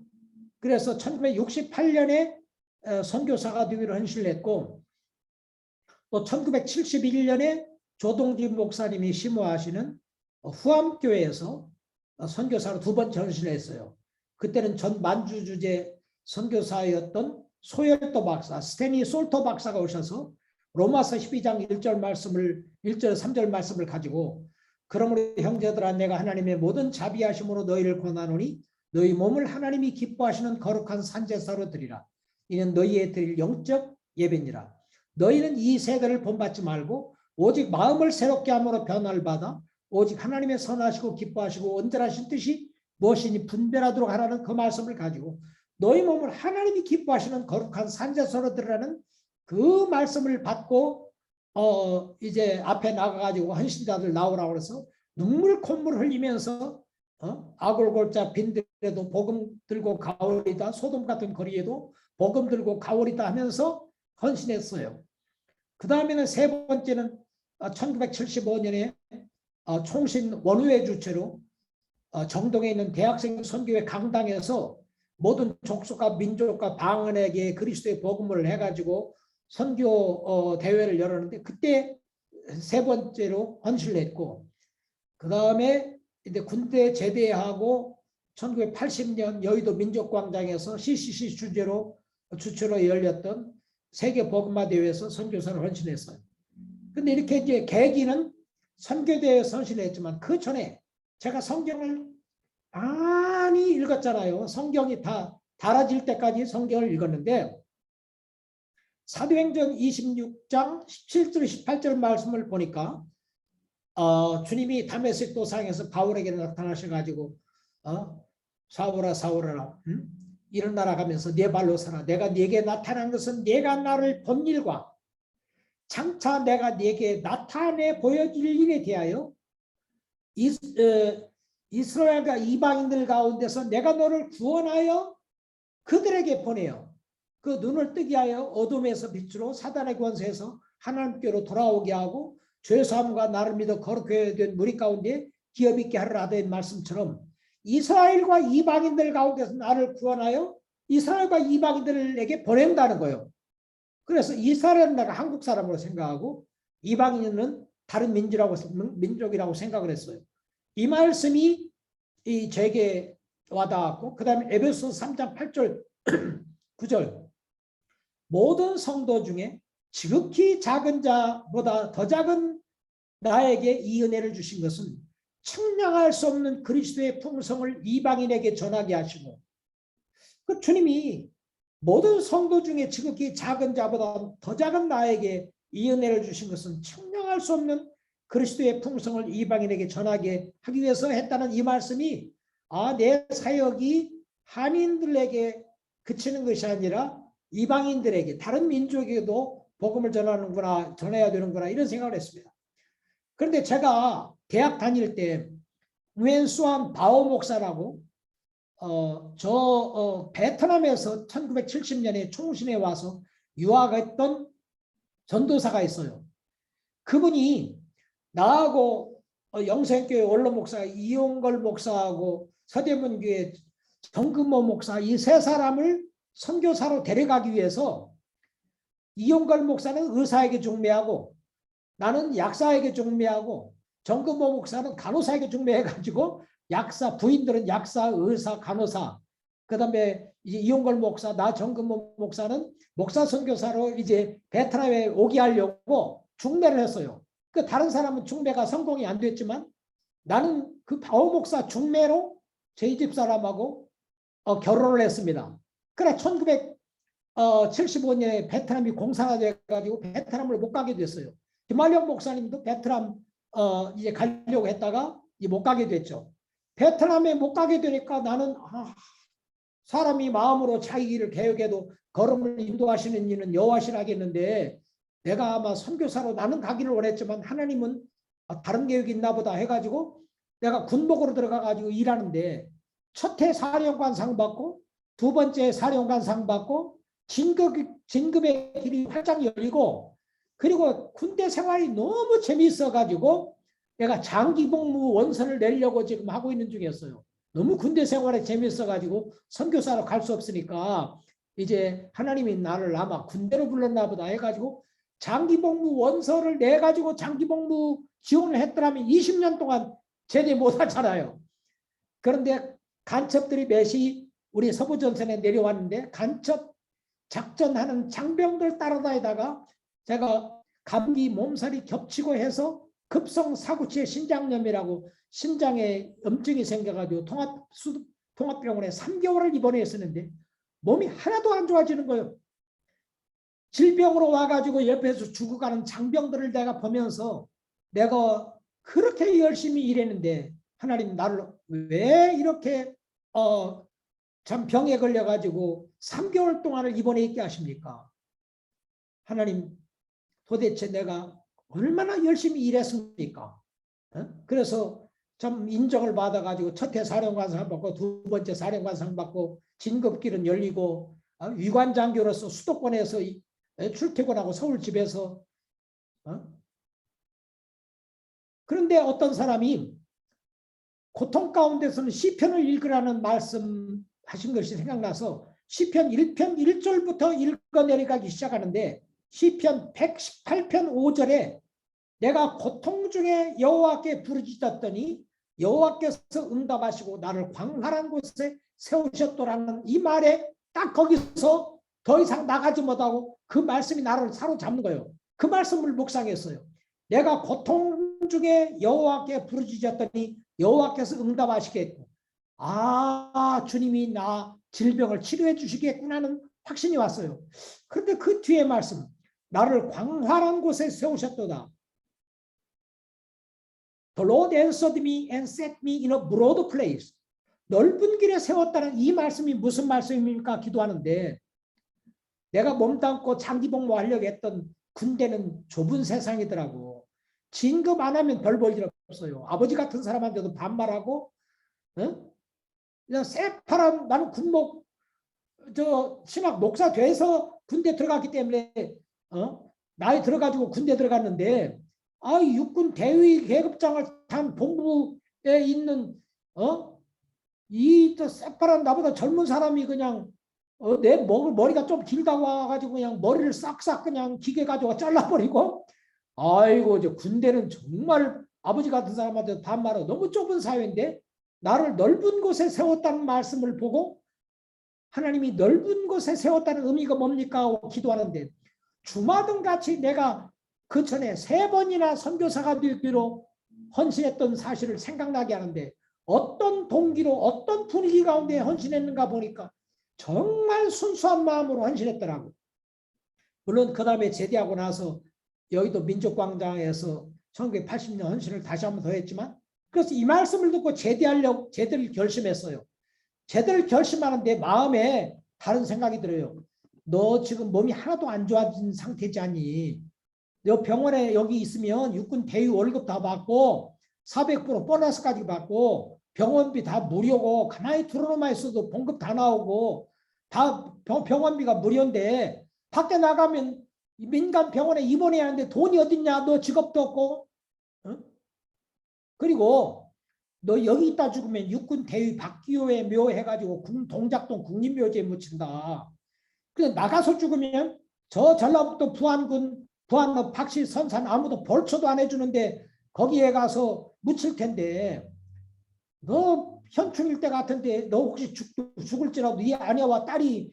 그래서 1968년에 선교사가 되기로 헌신을 했고, 또 1971년에 조동진 목사님이 심호하시는 후암교회에서 선교사로 2번 헌신을 했어요. 그때는 전 만주 주재 선교사였던 소열도 박사, 스테니 솔토 박사가 오셔서 로마서 12장 1절 말씀을 1절 3절 말씀을 가지고, 그러므로 형제들아 내가 하나님의 모든 자비하심으로 너희를 권하노니 너희 몸을 하나님이 기뻐하시는 거룩한 산제사로 드리라. 이는 너희의 드릴 영적 예배니라. 너희는 이 세대를 본받지 말고 오직 마음을 새롭게 함으로 변화를 받아 오직 하나님의 선하시고 기뻐하시고 온전하신 뜻이 무엇이니 분별하도록 하라는 그 말씀을 가지고 너희 몸을 하나님이 기뻐하시는 거룩한 산제사로 드리라는 그 말씀을 받고 이제 앞에 나가가지고 헌신자들 나오라고 그래서 눈물 콧물 흘리면서 아골골자 빈들에도 복음 들고 가오리다, 소돔 같은 거리에도 복음 들고 가오리다 하면서 헌신했어요. 그 다음에는 세 번째는 1975년에 총신 원우회 주체로 정동에 있는 대학생 선교회 강당에서 모든 족속과 민족과 방언에게 그리스도의 복음을 해가지고 선교 대회를 열었는데, 그때 세 번째로 헌신을 했고, 그 다음에 이제 군대 제대하고 1980년 여의도 민족광장에서 CCC 주체로 열렸던 세계 복음화 대회에서 선교사를 헌신했어요. 근데 이렇게 이제 계기는 선교대회에서 헌신했지만 그 전에 제가 성경을 많이 읽었잖아요. 성경이 다 달아질 때까지 성경을 읽었는데, 사도행전 26장 17절 18절 말씀을 보니까 주님이 다메섹 도상에서 바울에게 나타나셔가지고 사울아 사울아 일어나라 하면서 네 발로 서라. 내가 네게 나타난 것은 네가 나를 본 일과 장차 내가 네게 나타내 보여줄 일에 대하여 이스라엘과 이방인들 가운데서 내가 너를 구원하여 그들에게 보내요. 그 눈을 뜨게 하여 어둠에서 빛으로 사단의 권세에서 하나님께로 돌아오게 하고 죄사함과 나를 믿어 거룩하게 된 무리 가운데 기업 있게 하리라 하던 말씀처럼 이스라엘과 이방인들 가운데서 나를 구원하여 이스라엘과 이방인들에게 보낸다는 거예요. 그래서 이스라엘은 내가 한국 사람으로 생각하고 이방인은 다른 민족이라고 생각을 했어요. 이 말씀이 제게 와닿았고, 그 다음에 에베소 3장 8절 9절 모든 성도 중에 지극히 작은 자보다 더 작은 나에게 이 은혜를 주신 것은 측량할 수 없는 그리스도의 풍성을 이방인에게 전하게 하시고, 그 주님이 모든 성도 중에 지극히 작은 자보다 더 작은 나에게 이 은혜를 주신 것은 측량할 수 없는 그리스도의 풍성을 이방인에게 전하게 하기 위해서 했다는 이 말씀이, 내 사역이 한인들에게 그치는 것이 아니라 이방인들에게, 다른 민족에게도 복음을 전해야 되는구나, 이런 생각을 했습니다. 그런데 제가 대학 다닐 때 웬수안 바오 목사라고 베트남에서 1970년에 총신에 와서 유학했던 전도사가 있어요. 그분이 나하고 영생교회 원로 목사 이용걸 목사하고 서대문교회 정금모 목사, 이 세 사람을 선교사로 데려가기 위해서 이용걸 목사는 의사에게 중매하고, 나는 약사에게 중매하고, 정금모 목사는 간호사에게 중매해가지고, 약사 부인들은 약사, 의사, 간호사, 그 다음에 이용걸 목사, 나 정금모 목사는 목사 선교사로 이제 베트남에 오게 하려고 중매를 했어요. 그 다른 사람은 중매가 성공이 안 됐지만, 나는 그 바오 목사 중매로 저희 집 사람하고 결혼을 했습니다. 그래 1975년에 베트남이 공산화돼가지고 베트남을 못 가게 됐어요. 김한령 목사님도 베트남 이제 가려고 했다가 이제 못 가게 됐죠. 베트남에 못 가게 되니까 나는 사람이 마음으로 자기 길을 개혁해도 걸음을 인도하시는 이는 여호와시라겠는데, 내가 아마 선교사로 나는 가기를 원했지만 하나님은 다른 계획이 있나 보다 해가지고 내가 군복으로 들어가가지고 일하는데, 첫해 사령관 상 받고, 두 번째 사령관 상 받고, 진급의 길이 활짝 열리고, 그리고 군대 생활이 너무 재미있어가지고 내가 장기 복무 원서를 내려고 지금 하고 있는 중이었어요. 너무 군대 생활에 재미있어가지고 선교사로 갈 수 없으니까 이제 하나님이 나를 아마 군대로 불렀나 보다 해가지고 장기 복무 원서를 내가지고 장기 복무 지원을 했더라면 20년 동안 제대 못하잖아요. 그런데 간첩들이 몇이 우리 서부전선에 내려왔는데, 간첩 작전하는 장병들 따라다니다가 제가 감기 몸살이 겹치고 해서 급성 사구체 신장염이라고 심장에 염증이 생겨가지고 통합병원에 3개월을 입원했었는데 몸이 하나도 안 좋아지는 거예요. 질병으로 와가지고 옆에서 죽어가는 장병들을 내가 보면서 내가 그렇게 열심히 일했는데 하나님 나를 왜 이렇게 참 병에 걸려가지고 3개월 동안을 입원해 있게 하십니까? 하나님, 도대체 내가 얼마나 열심히 일했습니까? 그래서 참 인정을 받아가지고 첫해 사령관상 받고, 두 번째 사령관상 받고, 진급길은 열리고, 위관장교로서 수도권에서 출퇴근하고 서울 집에서. 그런데 어떤 사람이 고통 가운데서는 시편을 읽으라는 말씀하신 것이 생각나서 시편 1편 1절부터 읽어내려가기 시작하는데, 시편 118편 5절에 내가 고통 중에 여호와께 부르짖었더니 여호와께서 응답하시고 나를 광활한 곳에 세우셨더라는 이 말에 딱 거기서 더 이상 나가지 못하고 그 말씀이 나를 사로잡는 거예요. 그 말씀을 묵상했어요. 내가 고통 중에 여호와께 부르짖었더니 여호와께서 응답하시겠고, 주님이 나 질병을 치료해 주시겠구나 하는 확신이 왔어요. 그런데 그 뒤에 말씀, 나를 광활한 곳에 세우셨도다. The Lord answered me and set me in a broad place. 넓은 길에 세웠다는 이 말씀이 무슨 말씀입니까? 기도하는데, 내가 몸담고 장기 복무하려고 했던 군대는 좁은 세상이더라고. 진급 안 하면 별 볼 일 없어요. 아버지 같은 사람한테도 반말하고, 그냥 새파란, 나는 군목 신학 목사 돼서 군대 들어갔기 때문에 나이 들어가지고 군대 들어갔는데, 육군 대위 계급장을 탄 본부에 있는 이 새파란 나보다 젊은 사람이 그냥 내 머리가 좀 길다고 와가지고 그냥 머리를 싹싹 그냥 기계 가지고 잘라버리고, 아이고 이제 군대는 정말 아버지 같은 사람한테 반말하고 너무 좁은 사회인데 나를 넓은 곳에 세웠다는 말씀을 보고, 하나님이 넓은 곳에 세웠다는 의미가 뭡니까 하고 기도하는데, 주마등 같이 내가 그 전에 3번이나 선교사가 되기로 헌신했던 사실을 생각나게 하는데 어떤 동기로 어떤 분위기 가운데 헌신했는가 보니까 정말 순수한 마음으로 헌신했더라고. 물론 그 다음에 제대하고 나서 여의도 민족광장에서 1980년 헌신을 다시 한번 더 했지만 그래서 이 말씀을 듣고 제대를 결심했어요. 제대를 결심하는데 마음에 다른 생각이 들어요. 너 지금 몸이 하나도 안 좋아진 상태지 않니? 너 병원에 여기 있으면 육군 대위 월급 다 받고 400% 보너스까지 받고 병원비 다 무료고 가만히 들어놓으면 있어도 봉급 다 나오고 다 병원비가 무료인데 밖에 나가면 민간 병원에 입원해야 하는데 돈이 어딨냐? 너 직업도 없고 어? 그리고 너 여기 있다 죽으면 육군 대위 박기호의 묘 해가지고 동작동 국립묘지에 묻힌다. 그래서 나가서 죽으면 저 전라북도 부안군 부안읍 박씨 선산 아무도 벌초도 안 해주는데 거기에 가서 묻힐 텐데 너 현충일 때 같은데 너 혹시 죽을지라도 네 아내와 딸이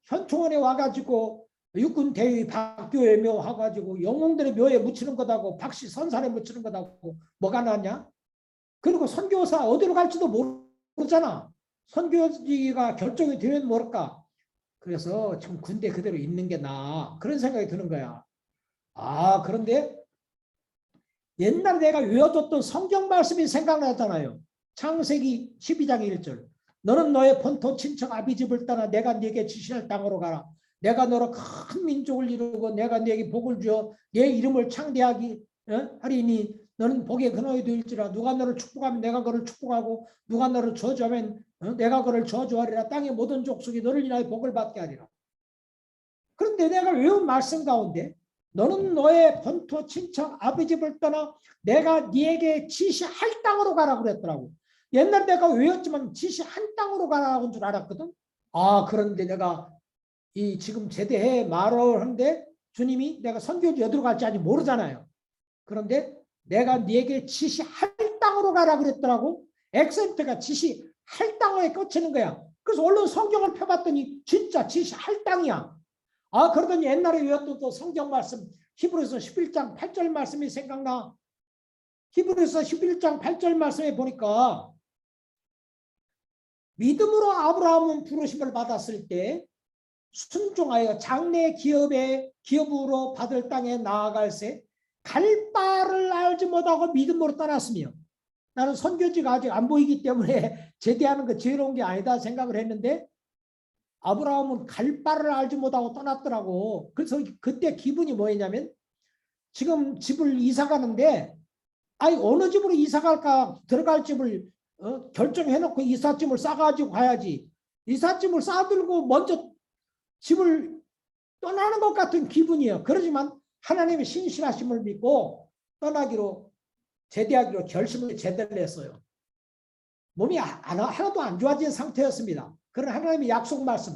현충원에 와가지고 육군 대위 박교의 묘 와가지고 영웅들의 묘에 묻히는 거다고 박씨 선산에 묻히는 거다고 뭐가 낫냐? 그리고 선교사 어디로 갈지도 모르잖아. 선교지가 결정이 되면 모를까? 그래서 지금 군대 그대로 있는 게 나아. 그런 생각이 드는 거야. 아, 그런데 옛날에 내가 외워뒀던 성경 말씀이 생각나잖아요. 창세기 12장 1절. 너는 너의 본토 친척 아비집을 떠나 내가 네게 지시할 땅으로 가라. 내가 너로 큰 민족을 이루고 내가 네게 복을 주어 네 이름을 창대하기 하리니 너는 복의 근원이 될지라. 누가 너를 축복하면 내가 그를 축복하고 누가 너를 저주하면 내가 그를 저주하리라. 땅의 모든 족속이 너를 인하여 복을 받게 하리라. 그런데 내가 외운 말씀 가운데 너는 너의 본토 친척 아버지집을 떠나 내가 네게 지시할 땅으로 가라고 그랬더라고. 옛날 내가 외웠지만 지시한 땅으로 가라고 줄 알았거든. 아, 그런데 내가 이 지금 제대해 말을 하는데 주님이 내가 선교지 어디로 갈지 아직 모르잖아요. 그런데 내가 네게 지시할 땅으로 가라 그랬더라고. 액센트가 지시할 땅에 꽂히는 거야. 그래서 얼른 성경을 펴봤더니 진짜 지시할 땅이야. 아, 그러더니 옛날에 외웠던 또 성경 말씀 히브리서 11장 8절 말씀이 생각나. 히브리서 11장 8절 말씀에 보니까 믿음으로 아브라함은 부르심을 받았을 때 순종하여 장래 기업으로 받을 땅에 나아갈새 갈 바를 알지 못하고 믿음으로 떠났으며 나는 선교지가 아직 안 보이기 때문에 제대하는 거 지혜로운 게 아니다 생각을 했는데 아브라함은 갈 바를 알지 못하고 떠났더라고. 그래서 그때 기분이 뭐였냐면 지금 집을 이사 가는데 아니 어느 집으로 이사 갈까 들어갈 집을 결정해놓고 이삿짐을 싸가지고 가야지. 이삿짐을 싸들고 먼저 집을 떠나는 것 같은 기분이에요. 그러지만 하나님의 신실하심을 믿고 떠나기로 제대하기로 결심을 제대로 했어요. 몸이 하나도 안 좋아진 상태였습니다. 그런 하나님의 약속 말씀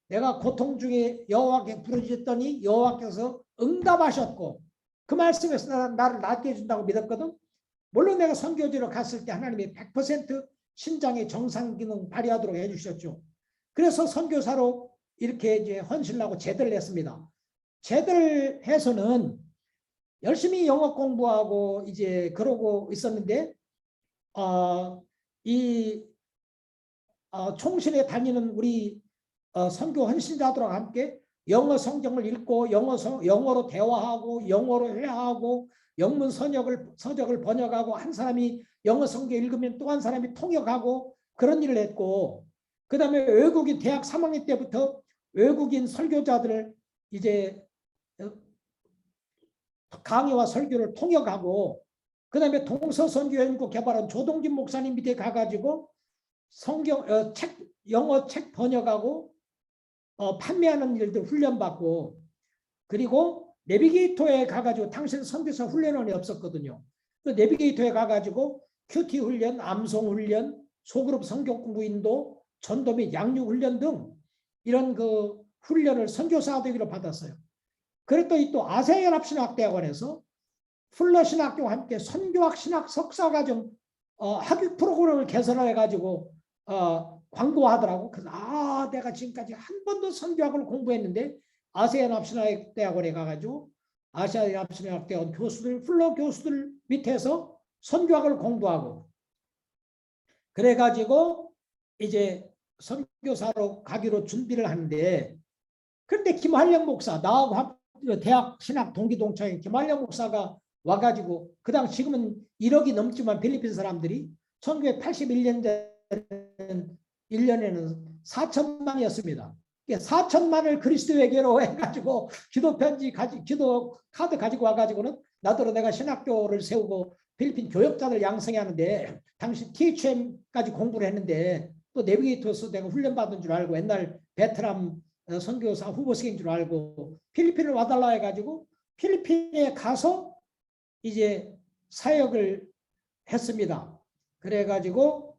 내가 고통 중에 여호와께 부르짖었더니 여호와께서 응답하셨고 그 말씀에서 나를 낫게 해준다고 믿었거든. 물론 내가 선교지로 갔을 때 하나님이 100% 신장의 정상 기능 발휘하도록 해주셨죠. 그래서 선교사로 이렇게 이제 헌신하고 제대를 했습니다. 제대를 해서는 열심히 영어 공부하고 이제 그러고 있었는데 총신에 다니는 우리 선교 헌신자들과 함께 영어 성경을 읽고 영어로 대화하고 영어로 회화하고 영문 서적을 번역하고 한 사람이 영어 성경 읽으면 또 한 사람이 통역하고 그런 일을 했고 그 다음에 외국인 대학 3학년 때부터 외국인 설교자들을 이제 강의와 설교를 통역하고 그 다음에 동서선교연구 개발원 조동진 목사님 밑에 가가지고 영어 책 번역하고 판매하는 일들 훈련받고 그리고 내비게이터에 가가지고 당신 선교사 훈련원이 없었거든요. 그 내비게이터에 가가지고 큐티 훈련, 암송 훈련, 소그룹 성경 공부 인도, 전도 및 양육 훈련 등 이런 그 훈련을 선교사 되기로 받았어요. 그랬더니 또 아세연합신학대학원에서 풀러 신학교와 함께 선교학 신학 석사과정 학위 프로그램을 개설을 해가지고 광고하더라고. 그래서 내가 지금까지 한 번도 선교학을 공부했는데 아세안 합신학대학원에 가가지고 아시아 합신학대학원 교수들, 플러 교수들 밑에서 선교학을 공부하고 그래가지고 이제 선교사로 가기로 준비를 하는데 그런데 김한령 목사 나하고 대학 신학 동기 동창인 김한령 목사가 와가지고 그 당시 지금은 1억이 넘지만 필리핀 사람들이 1981년에는 1년에는 4천만이었습니다. 4천만을 그리스도에게로 해가지고 기도 편지 기도 카드 가지고 와가지고는 나더러 내가 신학교를 세우고 필리핀 교역자들 양성해 하는데 당시 THM까지 공부를 했는데 또 내비게이터로서 내가 훈련받은 줄 알고 옛날 베트남 선교사 후보생인 줄 알고 필리핀을 와달라 해가지고 필리핀에 가서 이제 사역을 했습니다. 그래가지고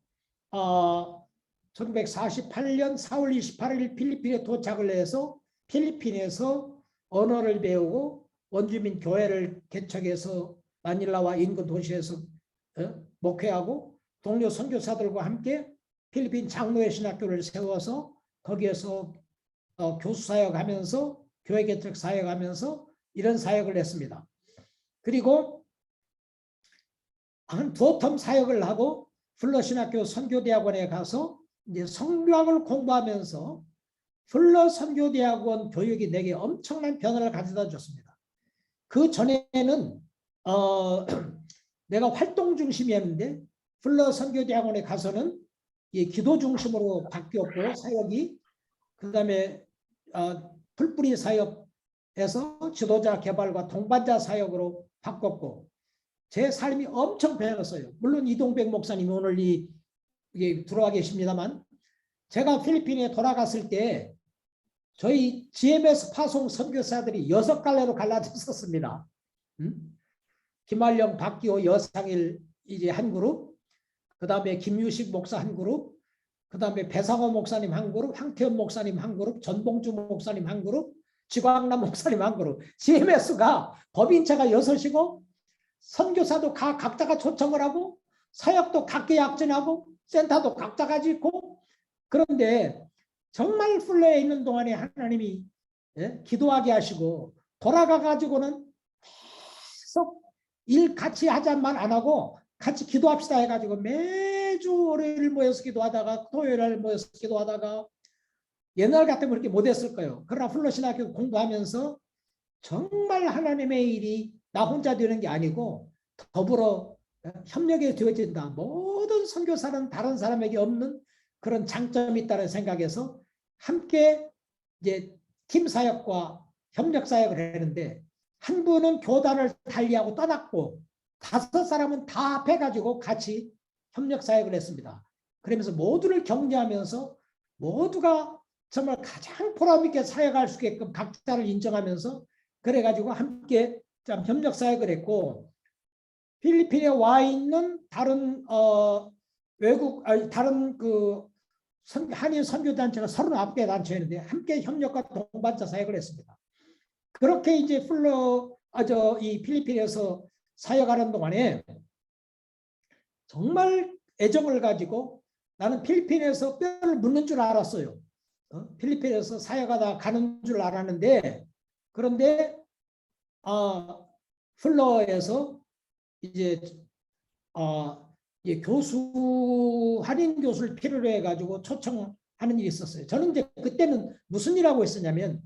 1948년 4월 28일 필리핀에 도착을 해서 필리핀에서 언어를 배우고 원주민 교회를 개척해서 마닐라와 인근 도시에서 목회하고 동료 선교사들과 함께 필리핀 장로회 신학교를 세워서 거기에서 교수 사역하면서 교회 개척 사역하면서 이런 사역을 했습니다. 그리고 한 두어 텀 사역을 하고 플러 신학교 선교대학원에 가서 이제 선교학을 공부하면서 플러 선교대학원 교육이 내게 엄청난 변화를 가져다 줬습니다. 그 전에는 내가 활동 중심이었는데 플러 선교대학원에 가서는 기도 중심으로 바뀌었고 사역이 그다음에 풀뿌리 사역에서 지도자 개발과 동반자 사역으로 바꿨고 제 삶이 엄청 변했어요. 물론 이동백 목사님이 오늘 이게 들어와 계십니다만 제가 필리핀에 돌아갔을 때 저희 GMS 파송 선교사들이 6갈래로 갈라졌었습니다. 김한령, 박기호, 여상일 이제 한 그룹, 그 다음에 김유식 목사 한 그룹, 그 다음에 배상호 목사님 한 그룹, 황태현 목사님 한 그룹, 전봉주 목사님 한 그룹, 지광남 목사님 한 그룹. GMS가 법인차가 6이고 선교사도 각자가 초청을 하고 사역도 각계 약진하고 센터도 각자가 짓고 그런데 정말 플러에 있는 동안에 하나님이 기도하게 하시고 돌아가 가지고는 계속 일 같이 하자만 안 하고 같이 기도합시다 해가지고 매주 월요일 모여서 기도하다가 토요일 모여서 기도하다가 옛날 같으면 그렇게 못했을 거예요. 그러나 플러 신학교 공부하면서 정말 하나님의 일이 나 혼자 되는 게 아니고 더불어 협력이 되어진다. 모든 선교사는 다른 사람에게 없는 그런 장점이 있다는 생각에서 함께 이제 팀 사역과 협력 사역을 했는데 한 분은 교단을 달리하고 떠났고 5사람은 다 합해가지고 같이 협력 사역을 했습니다. 그러면서 모두를 격려하면서 모두가 정말 가장 보람있게 사역할 수 있게끔 각자를 인정하면서 그래가지고 함께 참 협력 사역을 했고 필리핀에 와 있는 다른 다른 그 한인 선교 단체가 39개 단체였는데 함께 협력과 동반자 사역을 했습니다. 그렇게 이제 이 필리핀에서 사역하는 동안에 정말 애정을 가지고 나는 필리핀에서 뼈를 묻는 줄 알았어요. 필리핀에서 사역하다 가는 줄 알았는데 그런데 플러에서 이제 한인 교수를 필요로 해가지고 초청하는 일이 있었어요. 저는 이제 그때는 무슨 일하고 있었냐면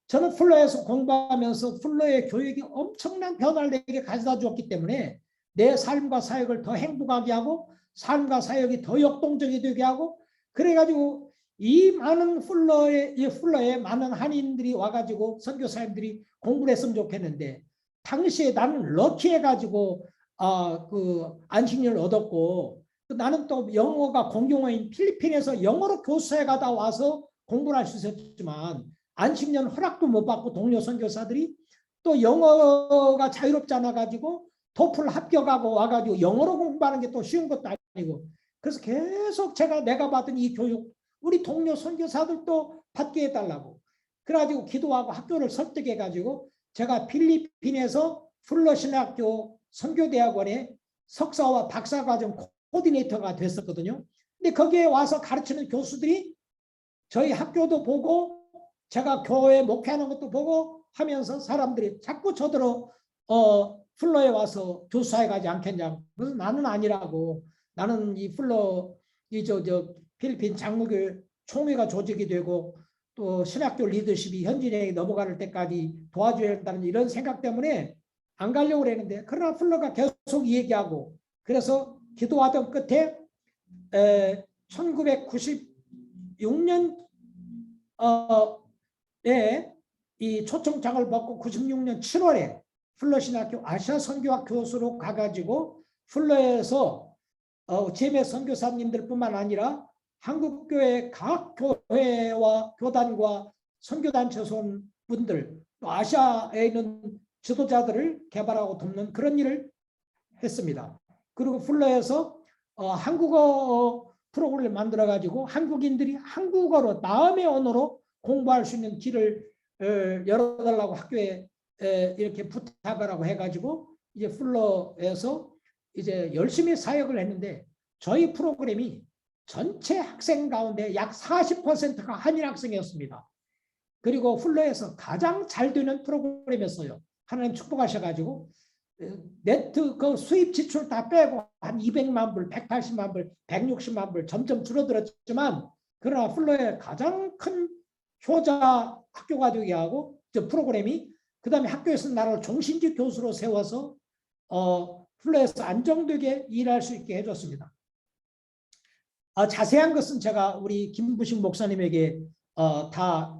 저는 플러에서 공부하면서 플러의 교육이 엄청난 변화를 내게 가져다 주었기 때문에 내 삶과 사역을 더 행복하게 하고 삶과 사역이 더 역동적이 되게 하고 그래가지고 이 많은 플러에 많은 한인들이 와가지고 선교사님들이 공부를 했으면 좋겠는데 당시에 나는 럭키해가지고 그 안식년을 얻었고 나는 또 영어가 공용어인 필리핀에서 영어로 교수에 가다 와서 공부를 할 수 있었지만 안식년 허락도 못 받고 동료 선교사들이 또 영어가 자유롭지 않아 가지고 토플 합격하고 와가지고 영어로 공부하는 게 또 쉬운 것도 아니고 그래서 계속 내가 받은 이 교육 우리 동료 선교사들도 받게 해달라고 그래가지고 기도하고 학교를 설득해 가지고 제가 필리핀에서 플러 신학교 선교대학원에 석사와 박사과정 코디네이터가 됐었거든요. 근데 거기에 와서 가르치는 교수들이 저희 학교도 보고 제가 교회 목회하는 것도 보고 하면서 사람들이 자꾸 저더러 플러에 와서 교수사에 가지 않겠냐. 그래서 나는 아니라고. 나는 이 플러 저 필리핀 장로교 총회가 조직이 되고 또 신학교 리더십이 현진에게 넘어갈 때까지 도와줘야 한다는 이런 생각 때문에 안 가려고 그랬는데, 그러나 플러가 계속 얘기하고, 그래서 기도하던 끝에 1996년 이 초청장을 받고 96년 7월에 플러 신학교 아시아 선교학 교수로 가가지고 플러에서 제매 선교사님들뿐만 아니라 한국교회 각 교회와 교단과 선교단체 분들, 또 아시아에 있는 지도자들을 개발하고 돕는 그런 일을 했습니다. 그리고 플러에서 한국어 프로그램을 만들어 가지고 한국인들이 한국어로 마음의 언어로 공부할 수 있는 길을 열어달라고 학교에 이렇게 부탁을 하고 해가지고 이제 플러에서 이제 열심히 사역을 했는데, 저희 프로그램이 전체 학생 가운데 약 40%가 한인 학생이었습니다. 그리고 플러에서 가장 잘 되는 프로그램이었어요. 하나님 축복하셔가지고 네트 그 수입 지출 다 빼고 한 200만 불, 180만 불, 160만 불 점점 줄어들었지만, 그러나 플러의 가장 큰 효자 학교가 되게 하고 저 프로그램이, 그 다음에 학교에서 나를 종신직 교수로 세워서 플러에서 안정되게 일할 수 있게 해줬습니다. 자세한 것은 제가 우리 김부식 목사님에게 다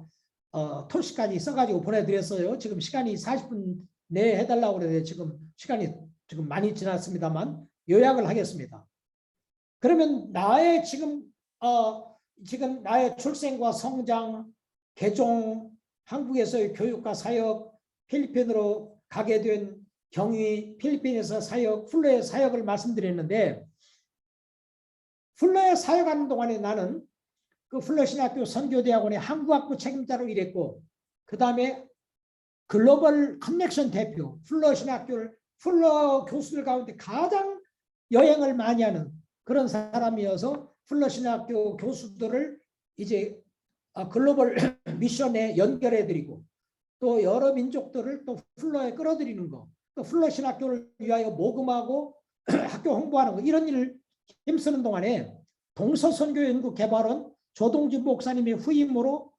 토시까지 써가지고 보내드렸어요. 지금 시간이 40분 내에 해달라고 그래요. 지금 시간이 지금 많이 지났습니다만 요약을 하겠습니다. 그러면 나의 지금 나의 출생과 성장, 개종, 한국에서의 교육과 사역, 필리핀으로 가게 된 경위, 필리핀에서 사역, 플러의 사역을 말씀드렸는데, 플러에 사역하는 동안에 나는 그 플러 신학교 선교대학원의 한국학부 책임자로 일했고, 그 다음에 글로벌 커넥션 대표, 플러 신학교를 플러 교수들 가운데 가장 여행을 많이 하는 그런 사람이어서 플러 신학교 교수들을 이제 글로벌 미션에 연결해드리고, 또 여러 민족들을 또 플러에 끌어들이는 거, 또 플러 신학교를 위하여 모금하고 학교 홍보하는 거, 이런 일을 힘쓰는 동안에 동서선교연구개발원 조동진 목사님의 후임으로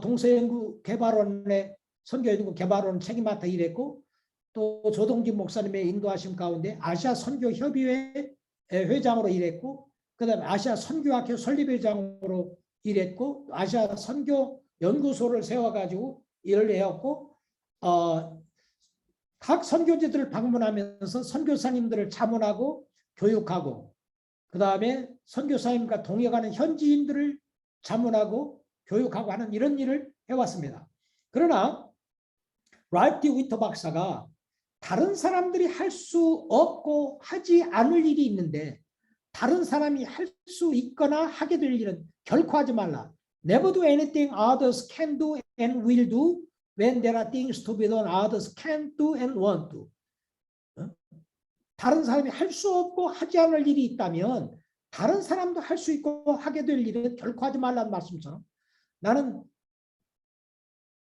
동서연구개발원의 선교연구개발원 책임맡아 일했고, 또 조동진 목사님의 인도하심 가운데 아시아 선교협의회 회장으로 일했고, 그 다음에 아시아 선교학회 설립회장으로 일했고, 아시아 선교연구소를 세워가지고 일을 해왔고, 각 선교지들을 방문하면서 선교사님들을 자문하고 교육하고, 그 다음에 선교사님과 동역하는 현지인들을 자문하고 교육하고 하는 이런 일을 해왔습니다. 그러나 랄프 D 위터 박사가 다른 사람들이 할 수 없고 하지 않을 일이 있는데, 다른 사람이 할 수 있거나 하게 될 일은 결코 하지 말라. Never do anything others can do and will do when there are things to be done others can do and want to. 다른 사람이 할 수 없고 하지 않을 일이 있다면 다른 사람도 할 수 있고 하게 될 일은 결코 하지 말라는 말씀처럼, 나는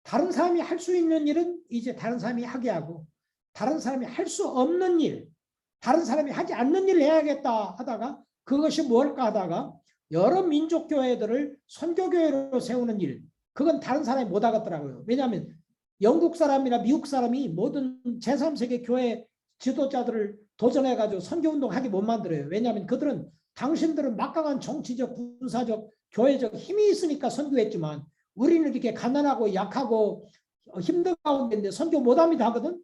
다른 사람이 할 수 있는 일은 이제 다른 사람이 하게 하고, 다른 사람이 할 수 없는 일, 다른 사람이 하지 않는 일을 해야겠다 하다가, 그것이 뭘까 하다가 여러 민족교회들을 선교교회로 세우는 일, 그건 다른 사람이 못 하겠더라고요. 왜냐하면 영국 사람이나 미국 사람이 모든 제3세계 교회 지도자들을 도전해가지고 선교운동 하게 못 만들어요. 왜냐하면 그들은, 당신들은 막강한 정치적, 군사적, 교회적 힘이 있으니까 선교했지만 우리는 이렇게 가난하고 약하고 힘든 가운데인데 선교 못합니다 하거든.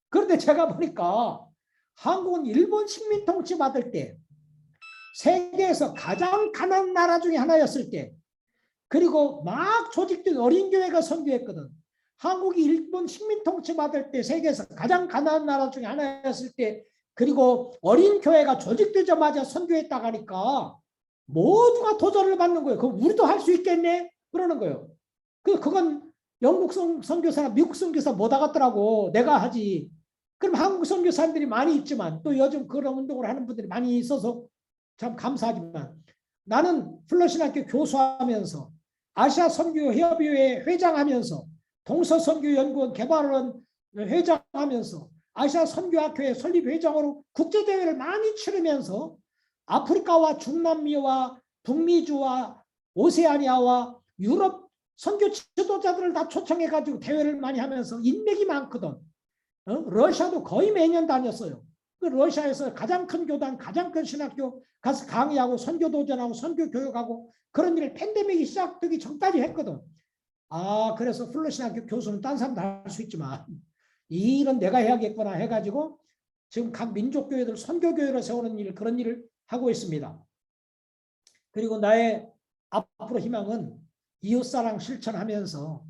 그런데 제가 보니까 한국은 일본 식민 통치 받을 때 세계에서 가장 가난한 나라 중에 하나였을 때, 그리고 막 조직된 어린 교회가 선교했거든. 한국이 일본 식민 통치 받을 때 세계에서 가장 가난한 나라 중에 하나였을 때, 그리고 어린 교회가 조직되자마자 선교했다고 하니까 모두가 도전을 받는 거예요. 그럼 우리도 할 수 있겠네? 그러는 거예요. 그건 영국 선교사나 미국 선교사 못 하겠더라고. 내가 하지. 그럼 한국 선교사님들이 많이 있지만, 또 요즘 그런 운동을 하는 분들이 많이 있어서 참 감사하지만, 나는 플러 신학교 교수하면서 아시아 선교협의회 회장하면서 동서선교연구원 개발원 회장하면서 아시아 선교학회 설립 회장으로 국제대회를 많이 치르면서 아프리카와 중남미와 북미주와 오세아니아와 유럽 선교 지도자들을 다 초청해가지고 대회를 많이 하면서 인맥이 많거든. 러시아도 거의 매년 다녔어요. 그 러시아에서 가장 큰 교단, 가장 큰 신학교 가서 강의하고 선교 도전하고 선교 교육하고 그런 일을 팬데믹이 시작되기 전까지 했거든. 그래서 플러신학교 교수는 딴 사람도 할 수 있지만 이 일은 내가 해야겠구나 해가지고 지금 각 민족교회들 선교교회를 세우는 일, 그런 일을 하고 있습니다. 그리고 나의 앞으로 희망은 이웃사랑 실천하면서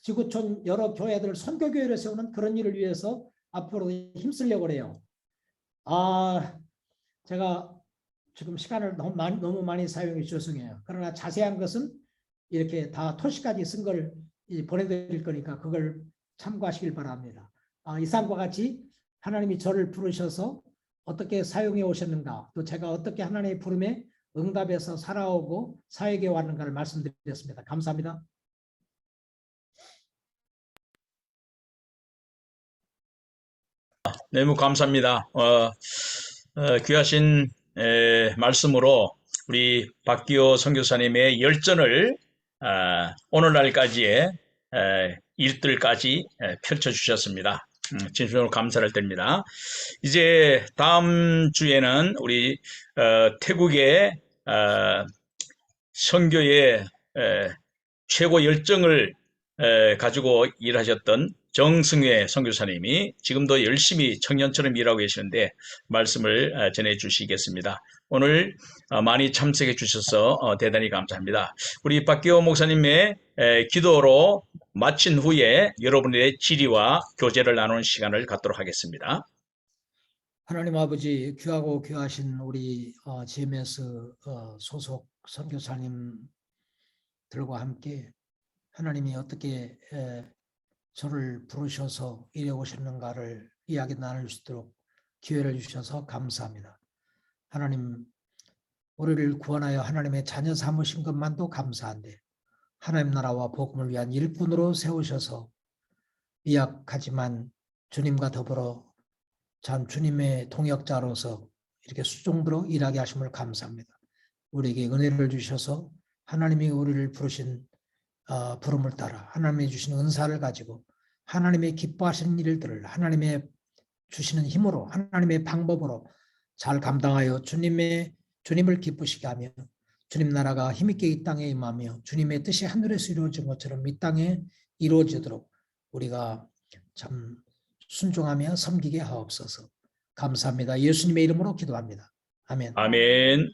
지구촌 여러 교회들 선교교회를 세우는 그런 일을 위해서 앞으로 힘쓰려고 해요. 제가 지금 시간을 너무 많이 사용해 죄송해요. 그러나 자세한 것은 이렇게 다 토시까지 쓴 걸 보내드릴 거니까 그걸 참고하시길 바랍니다. 이상과 같이 하나님이 저를 부르셔서 어떻게 사용해 오셨는가, 또 제가 어떻게 하나님의 부름에 응답해서 살아오고 사역에 왔는가를 말씀드렸습니다. 감사합니다. 너무 감사합니다. 귀하신 말씀으로 우리 박기호 선교사님의 열전을 오늘날까지의 일들까지 펼쳐주셨습니다. 진심으로 감사를 드립니다. 이제 다음 주에는 우리 태국의 선교의 최고 열정을 가지고 일하셨던 정승회 선교사님이 지금도 열심히 청년처럼 일하고 계시는데 말씀을 전해 주시겠습니다. 오늘 많이 참석해 주셔서 대단히 감사합니다. 우리 박기호 목사님의 기도로 마친 후에 여러분의 질의와 교제를 나누는 시간을 갖도록 하겠습니다. 하나님 아버지, 귀하고 귀하신 우리 GMS 소속 선교사님들과 함께 하나님이 어떻게 저를 부르셔서 이래 오셨는가를 이야기 나눌 수 있도록 기회를 주셔서 감사합니다. 하나님, 우리를 구원하여 하나님의 자녀 삼으신 것만도 감사한데 하나님 나라와 복음을 위한 일꾼으로 세우셔서 미약하지만 주님과 더불어 참 주님의 동역자로서 이렇게 수종들어 일하게 하심을 감사합니다. 우리에게 은혜를 주셔서 하나님이 우리를 부르신 부름을 따라 하나님이 주시는 은사를 가지고 하나님의 기뻐하시는 일들을 하나님의 주시는 힘으로 하나님의 방법으로 잘 감당하여 주님을 기쁘시게 하며 주님 나라가 힘있게 이 땅에 임하며 주님의 뜻이 하늘에서 이루어진 것처럼 이 땅에 이루어지도록 우리가 참 순종하며 섬기게 하옵소서. 감사합니다. 예수님의 이름으로 기도합니다. 아멘. 아멘.